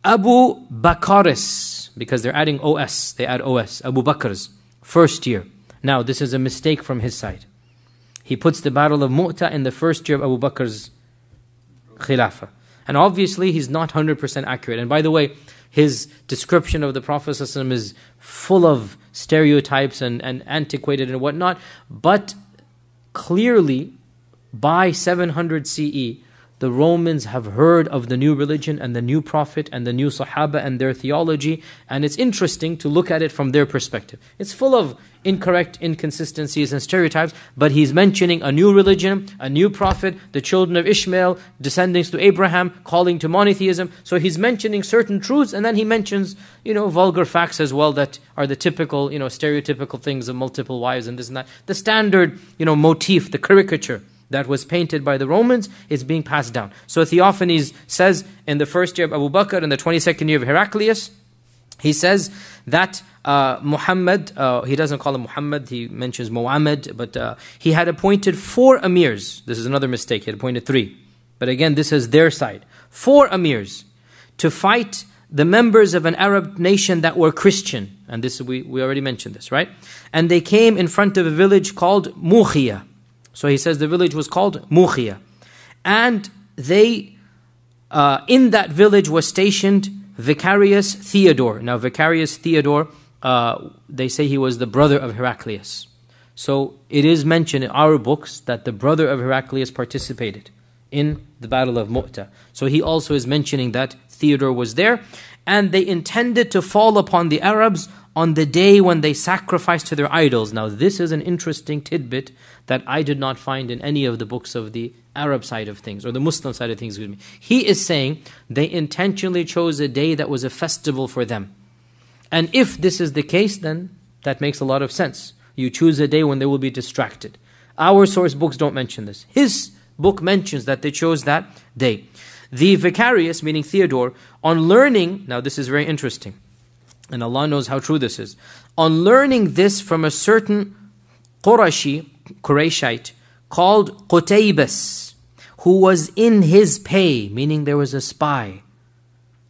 Abu Bakr's, because they're adding OS, they add OS, Abu Bakr's first year. Now, this is a mistake from his side. He puts the Battle of Mota in the first year of Abu Bakr's Khilafah. And obviously, he's not 100% accurate. And by the way, his description of the Prophet ﷺ is full of stereotypes and antiquated and whatnot. But clearly, by 700 CE, the Romans have heard of the new religion and the new prophet and the new Sahaba and their theology. And it's interesting to look at it from their perspective. It's full of incorrect inconsistencies and stereotypes, but he's mentioning a new religion, a new prophet, the children of Ishmael, descendants to Abraham, calling to monotheism. So he's mentioning certain truths, and then he mentions, vulgar facts as well that are the typical, stereotypical things of multiple wives and this and that. The standard, motif, the caricature that was painted by the Romans is being passed down. So Theophanes says in the first year of Abu Bakr and the 22nd year of Heraclius, he says that Muhammad, he doesn't call him Muhammad, he mentions Muhammad, but he had appointed 4 emirs. This is another mistake, he had appointed 3. But again, this is their side. 4 emirs to fight the members of an Arab nation that were Christian. And this we already mentioned this, right? And they came in front of a village called Mukhia. So he says the village was called Mukhia. And they, in that village was stationed Vicarius Theodore. Now Vicarius Theodore, they say he was the brother of Heraclius. So it is mentioned in our books that the brother of Heraclius participated in the Battle of Mota. So he also is mentioning that Theodore was there. And they intended to fall upon the Arabs on the day when they sacrificed to their idols. Now this is an interesting tidbit that I did not find in any of the books of the Arab side of things, or the Muslim side of things with me. He is saying they intentionally chose a day that was a festival for them. And if this is the case, then that makes a lot of sense. You choose a day when they will be distracted. Our source books don't mention this. His book mentions that they chose that day. The Vicarius, meaning Theodore, on learning, now this is very interesting, and Allah knows how true this is, on learning this from a certain Qurayshite called Qutaybas, who was in his pay, meaning there was a spy.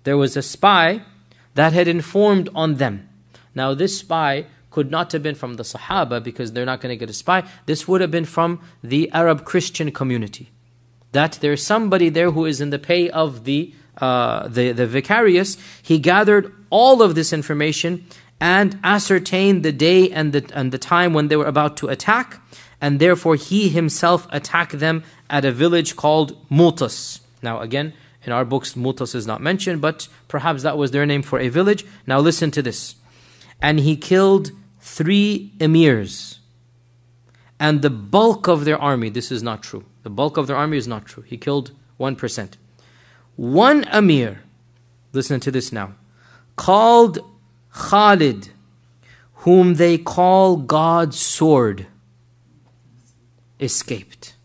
There was a spy that had informed on them. Now this spy could not have been from the Sahaba because they're not going to get a spy. This would have been from the Arab Christian community. That there's somebody there who is in the pay of the Vicarius. He gathered all of this information and ascertained the day and the time when they were about to attack, and therefore he himself attacked them at a village called Multas. Now again, in our books, Multas is not mentioned, but perhaps that was their name for a village. Now listen to this. And he killed 3 emirs, and the bulk of their army. This is not true. The bulk of their army is not true. He killed 1%. One emir, listen to this now, called Khalid, whom they call God's sword. escaped.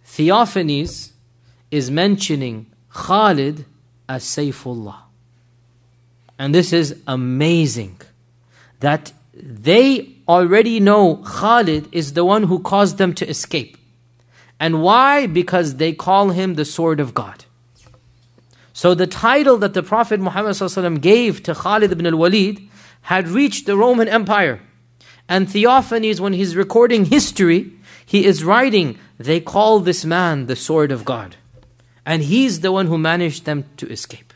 Theophanes is mentioning Khalid as Sayfullah. And this is amazing, that they already know Khalid is the one who caused them to escape. And why? Because they call him the sword of God. So the title that the Prophet Muhammad ﷺ gave to Khalid ibn al-Walid had reached the Roman Empire. And Theophanes, when he's recording history, he is writing, they call this man the sword of God. And he's the one who managed them to escape.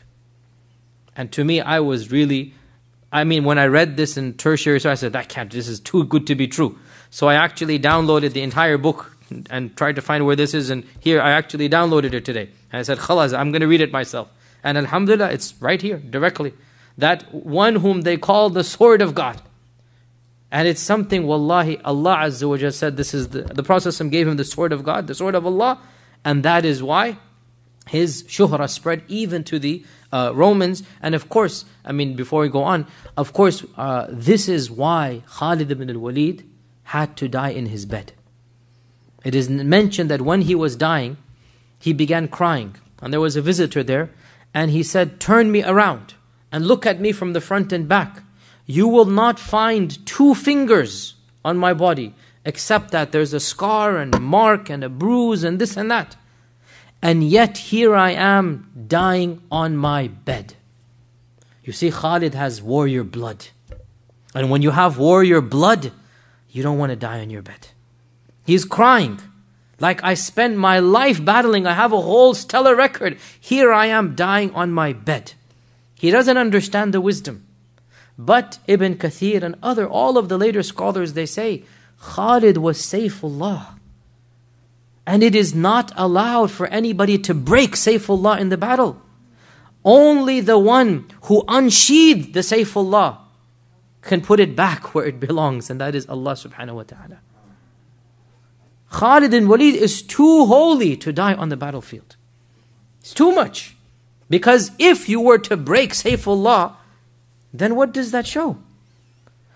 And to me, when I read this in tertiary, so I said, this is too good to be true. So I actually downloaded the entire book and tried to find where this is. And here, I actually downloaded it today. And I said, khalas, I'm going to read it myself. And alhamdulillah, it's right here, directly. That one whom they call the sword of God. And it's something, wallahi, Allah Azza wa Jalla said, this is the Prophet gave him the sword of God, the sword of Allah. And that is why his shuhra spread even to the Romans. And of course, before we go on, of course, this is why Khalid ibn al-Walid had to die in his bed. It is mentioned that when he was dying, he began crying. And there was a visitor there, and he said, turn me around and look at me from the front and back. You will not find 2 fingers on my body, except that there's a scar and a mark and a bruise and this and that. And yet here I am dying on my bed. You see, Khalid has warrior blood. And when you have warrior blood, you don't want to die on your bed. He's crying. Like, I spent my life battling. I have a whole stellar record. Here I am dying on my bed. He doesn't understand the wisdom. But Ibn Kathir and all of the later scholars, they say, Khalid was Sayfullah. And it is not allowed for anybody to break Sayfullah in the battle. Only the one who unsheathed the Sayfullah can put it back where it belongs, and that is Allah subhanahu wa ta'ala. Khalid ibn Walid is too holy to die on the battlefield. It's too much. Because if you were to break Sayfullah, then what does that show?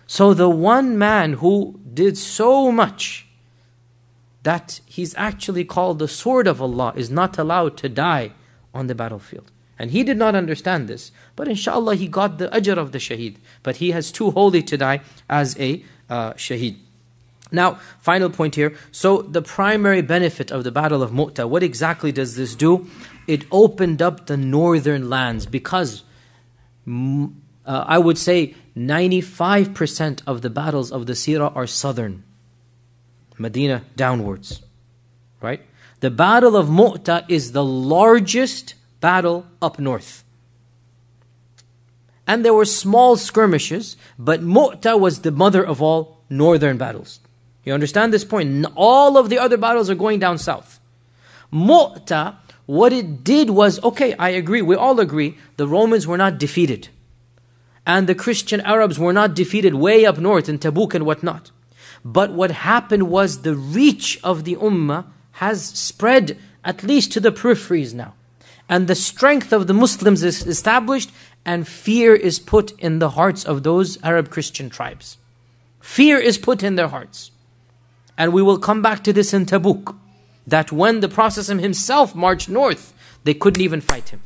So the one man who did so much that he's actually called the sword of Allah is not allowed to die on the battlefield. And he did not understand this. But inshallah he got the ajr of the shaheed. But he has too holy to die as a shaheed. Now, final point here. So the primary benefit of the Battle of Mota, what exactly does this do? It opened up the northern lands, because I would say 95% of the battles of the Seerah are southern. Medina downwards. Right? The Battle of Mota is the largest battle up north. And there were small skirmishes, but Mota was the mother of all northern battles. You understand this point? All of the other battles are going down south. Mota, what it did was, okay, I agree, we all agree, the Romans were not defeated. And the Christian Arabs were not defeated way up north in Tabuk and whatnot. But what happened was the reach of the Ummah has spread at least to the peripheries now. And the strength of the Muslims is established, and fear is put in the hearts of those Arab Christian tribes. Fear is put in their hearts. And we will come back to this in Tabuk, that when the Prophet himself marched north, they couldn't even fight him.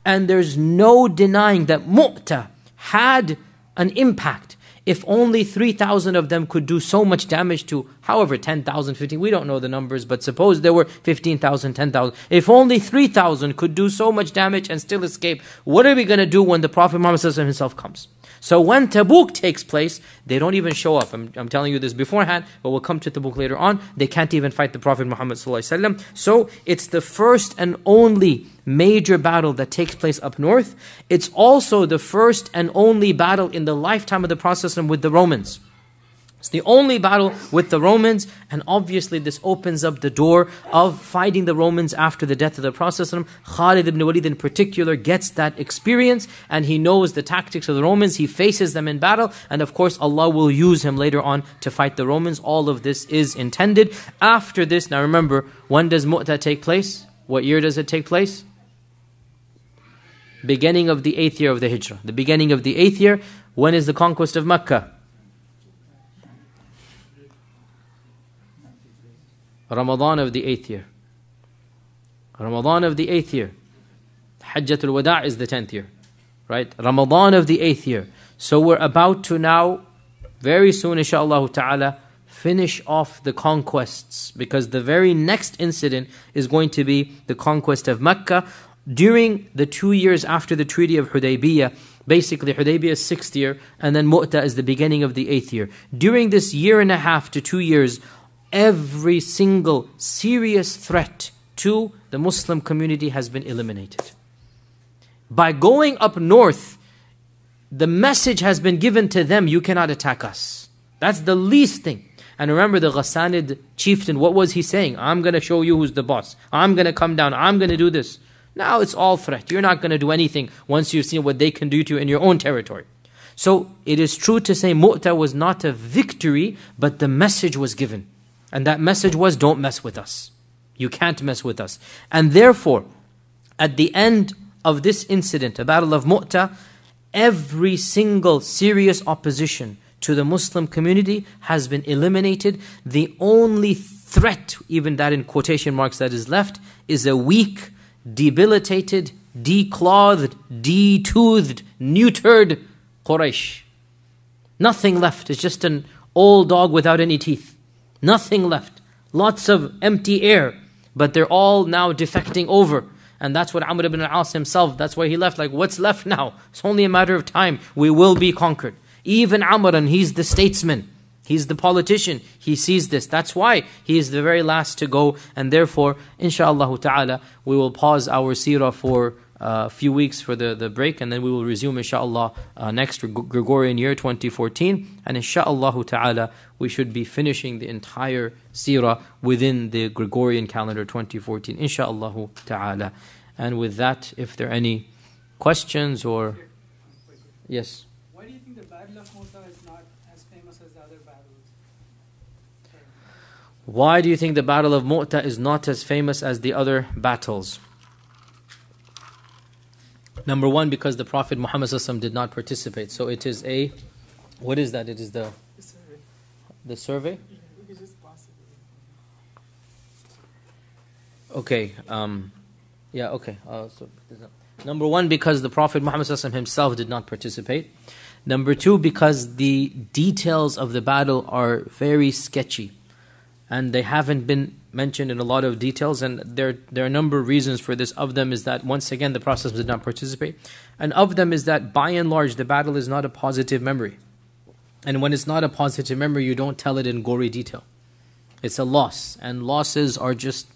And there's no denying that Mota had an impact. If only 3,000 of them could do so much damage to, however, 10,000, 15,000, we don't know the numbers, but suppose there were 15,000, 10,000. If only 3,000 could do so much damage and still escape, what are we going to do when the Prophet Muhammad himself comes? So when Tabuk takes place, they don't even show up. I'm telling you this beforehand, but we'll come to Tabuk later on. They can't even fight the Prophet Muhammad ﷺ. So it's the first and only major battle that takes place up north. It's also the first and only battle in the lifetime of the Prophet with the Romans. It's the only battle with the Romans, and obviously this opens up the door of fighting the Romans after the death of the Prophet. Khalid ibn Walid in particular gets that experience, and he knows the tactics of the Romans. He faces them in battle, and of course Allah will use him later on to fight the Romans. All of this is intended. After this, now remember, when does Mu'tah take place? What year does it take place? Beginning of the 8th year of the Hijrah. The beginning of the 8th year. When is the conquest of Makkah? Ramadan of the 8th year. Ramadan of the 8th year. Hajjatul Wada' is the 10th year. Right? Ramadan of the 8th year. So we're about to now, very soon inshaAllah ta'ala, finish off the conquests, because the very next incident is going to be the conquest of Makkah during the 2 years after the Treaty of Hudaybiyah. Basically, Hudaybiyah is 6th year, and then Mota is the beginning of the 8th year. During this 1.5 to 2 years, every single serious threat to the Muslim community has been eliminated. By going up north, the message has been given to them, you cannot attack us. That's the least thing. And remember the Ghassanid chieftain, what was he saying? I'm going to show you who's the boss. I'm going to come down. I'm going to do this. Now it's all threat. You're not going to do anything once you've seen what they can do to you in your own territory. So it is true to say Mu'tah was not a victory, but the message was given. And that message was, don't mess with us. You can't mess with us. And therefore, at the end of this incident, the Battle of Mu'tah, every single serious opposition to the Muslim community has been eliminated. The only threat, even that in quotation marks, that is left is a weak, debilitated, declothed, detoothed, neutered Quraysh. Nothing left. It's just an old dog without any teeth. Nothing left. Lots of empty air. But they're all now defecting over. And that's what Amr ibn al-As himself, that's why he left. Like, what's left now? It's only a matter of time. We will be conquered. Even Amr, and he's the statesman, he's the politician, he sees this. That's why he is the very last to go. And therefore, inshaAllah ta'ala, we will pause our seerah for a few weeks for the break, and then we will resume inshaAllah next Gregorian year 2014. And inshaAllah ta'ala, we should be finishing the entire seerah within the Gregorian calendar 2014, inshaAllah ta'ala. And with that, if there are any questions or... Yes? Why do you think the Battle of Mota is not as famous as the other battles? Why do you think the Battle of Mota is not as famous as the other battles? Number one, because the Prophet Muhammad ﷺ did not participate. So it is a... What is that? It is the survey. The survey? Okay. Yeah, okay. Number one, because the Prophet Muhammad ﷺ himself did not participate. Number two, because the details of the battle are very sketchy. And they haven't been mentioned in a lot of details. And there are a number of reasons for this. Of them is that, once again, the Prophet did not participate. And of them is that, by and large, the battle is not a positive memory. And when it's not a positive memory, you don't tell it in gory detail. It's a loss. And losses are just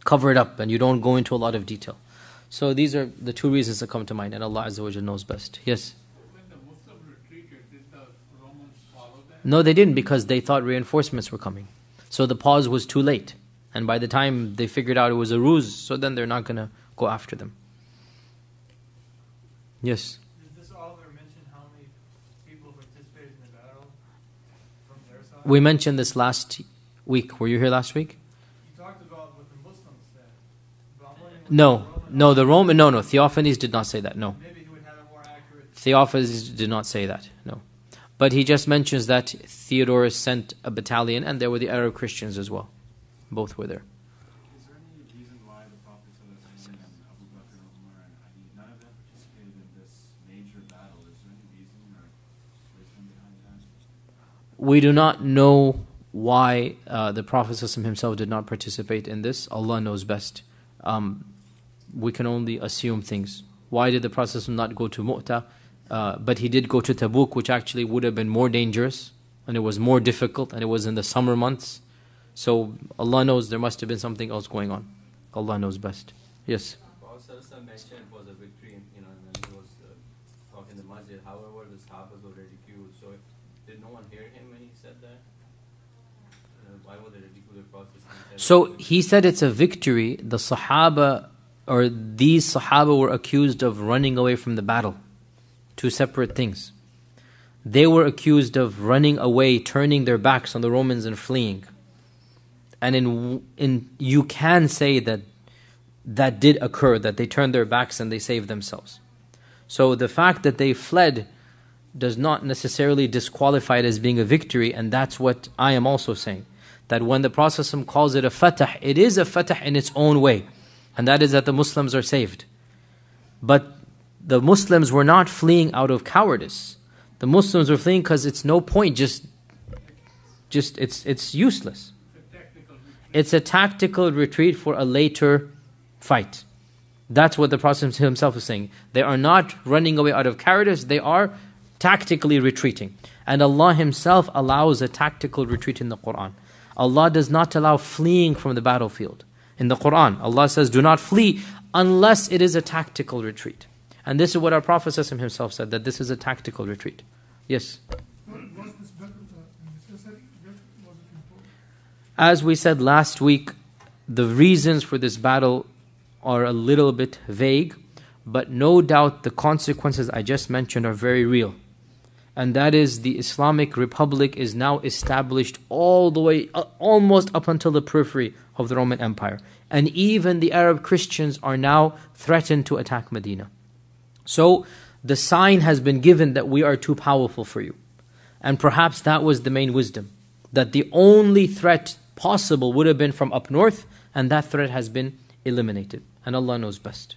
covered up, and you don't go into a lot of detail. So these are the two reasons that come to mind, and Allah Azza wa Jalla knows best. Yes? When the Muslims retreated, did the Romans follow them? No, they didn't, because they thought reinforcements were coming. So the pause was too late. And by the time they figured out it was a ruse, so then they're not going to go after them. Yes? Does this author mention how many people participated in the battle from their side? We mentioned this last week. Were you here last week? You talked about what the Muslims said. But I'm wondering No, Theophanes did not say that, no. maybe he would have a more accurate... Theophanes did not say that, no. But he just mentions that Theodorus sent a battalion, and there were the Arab Christians as well. Both were there. Is there any reason why the Prophet and Abu Bakr and Umar and Ali, none of them participated in this major battle? Is there any reason or wisdom behind that? We do not know why the Prophet himself did not participate in this. Allah knows best. We can only assume things. Why did the Prophet not go to Mu'tah? But he did go to Tabuk, which actually would have been more dangerous, and it was more difficult, and it was in the summer months. So Allah knows there must have been something else going on. Allah knows best. Yes? Prophet mentioned it was a victory, and then he was talking the masjid. However, the Sahabas were ridiculed. So did no one hear him when he said that? Why would they ridicule the Prophet? So he said it's a victory. The Sahaba, or these Sahaba, were accused of running away from the battle. Two separate things. They were accused of running away, turning their backs on the Romans and fleeing. And in you can say that that did occur, that they turned their backs and they saved themselves. So the fact that they fled does not necessarily disqualify it as being a victory, and that's what I am also saying. that when the Prophet ﷺ calls it a fatah, it is a fatah in its own way. And that is that the Muslims are saved. But the Muslims were not fleeing out of cowardice. The Muslims were fleeing because it's no point, it's useless. It's a tactical retreat for a later fight. That's what the Prophet himself is saying. They are not running away out of cowardice, they are tactically retreating. And Allah Himself allows a tactical retreat in the Quran. Allah does not allow fleeing from the battlefield. In the Quran, Allah says, do not flee unless it is a tactical retreat. And this is what our Prophet himself said, that this is a tactical retreat. Yes? Was this battle necessary? Was it important? As we said last week, the reasons for this battle are a little bit vague, but no doubt the consequences I just mentioned are very real. And that is, the Islamic Republic is now established all the way, almost up until the periphery of the Roman Empire. And even the Arab Christians are now threatened to attack Medina. So the sign has been given that we are too powerful for you. And perhaps that was the main wisdom, that the only threat possible would have been from up north, and that threat has been eliminated. And Allah knows best.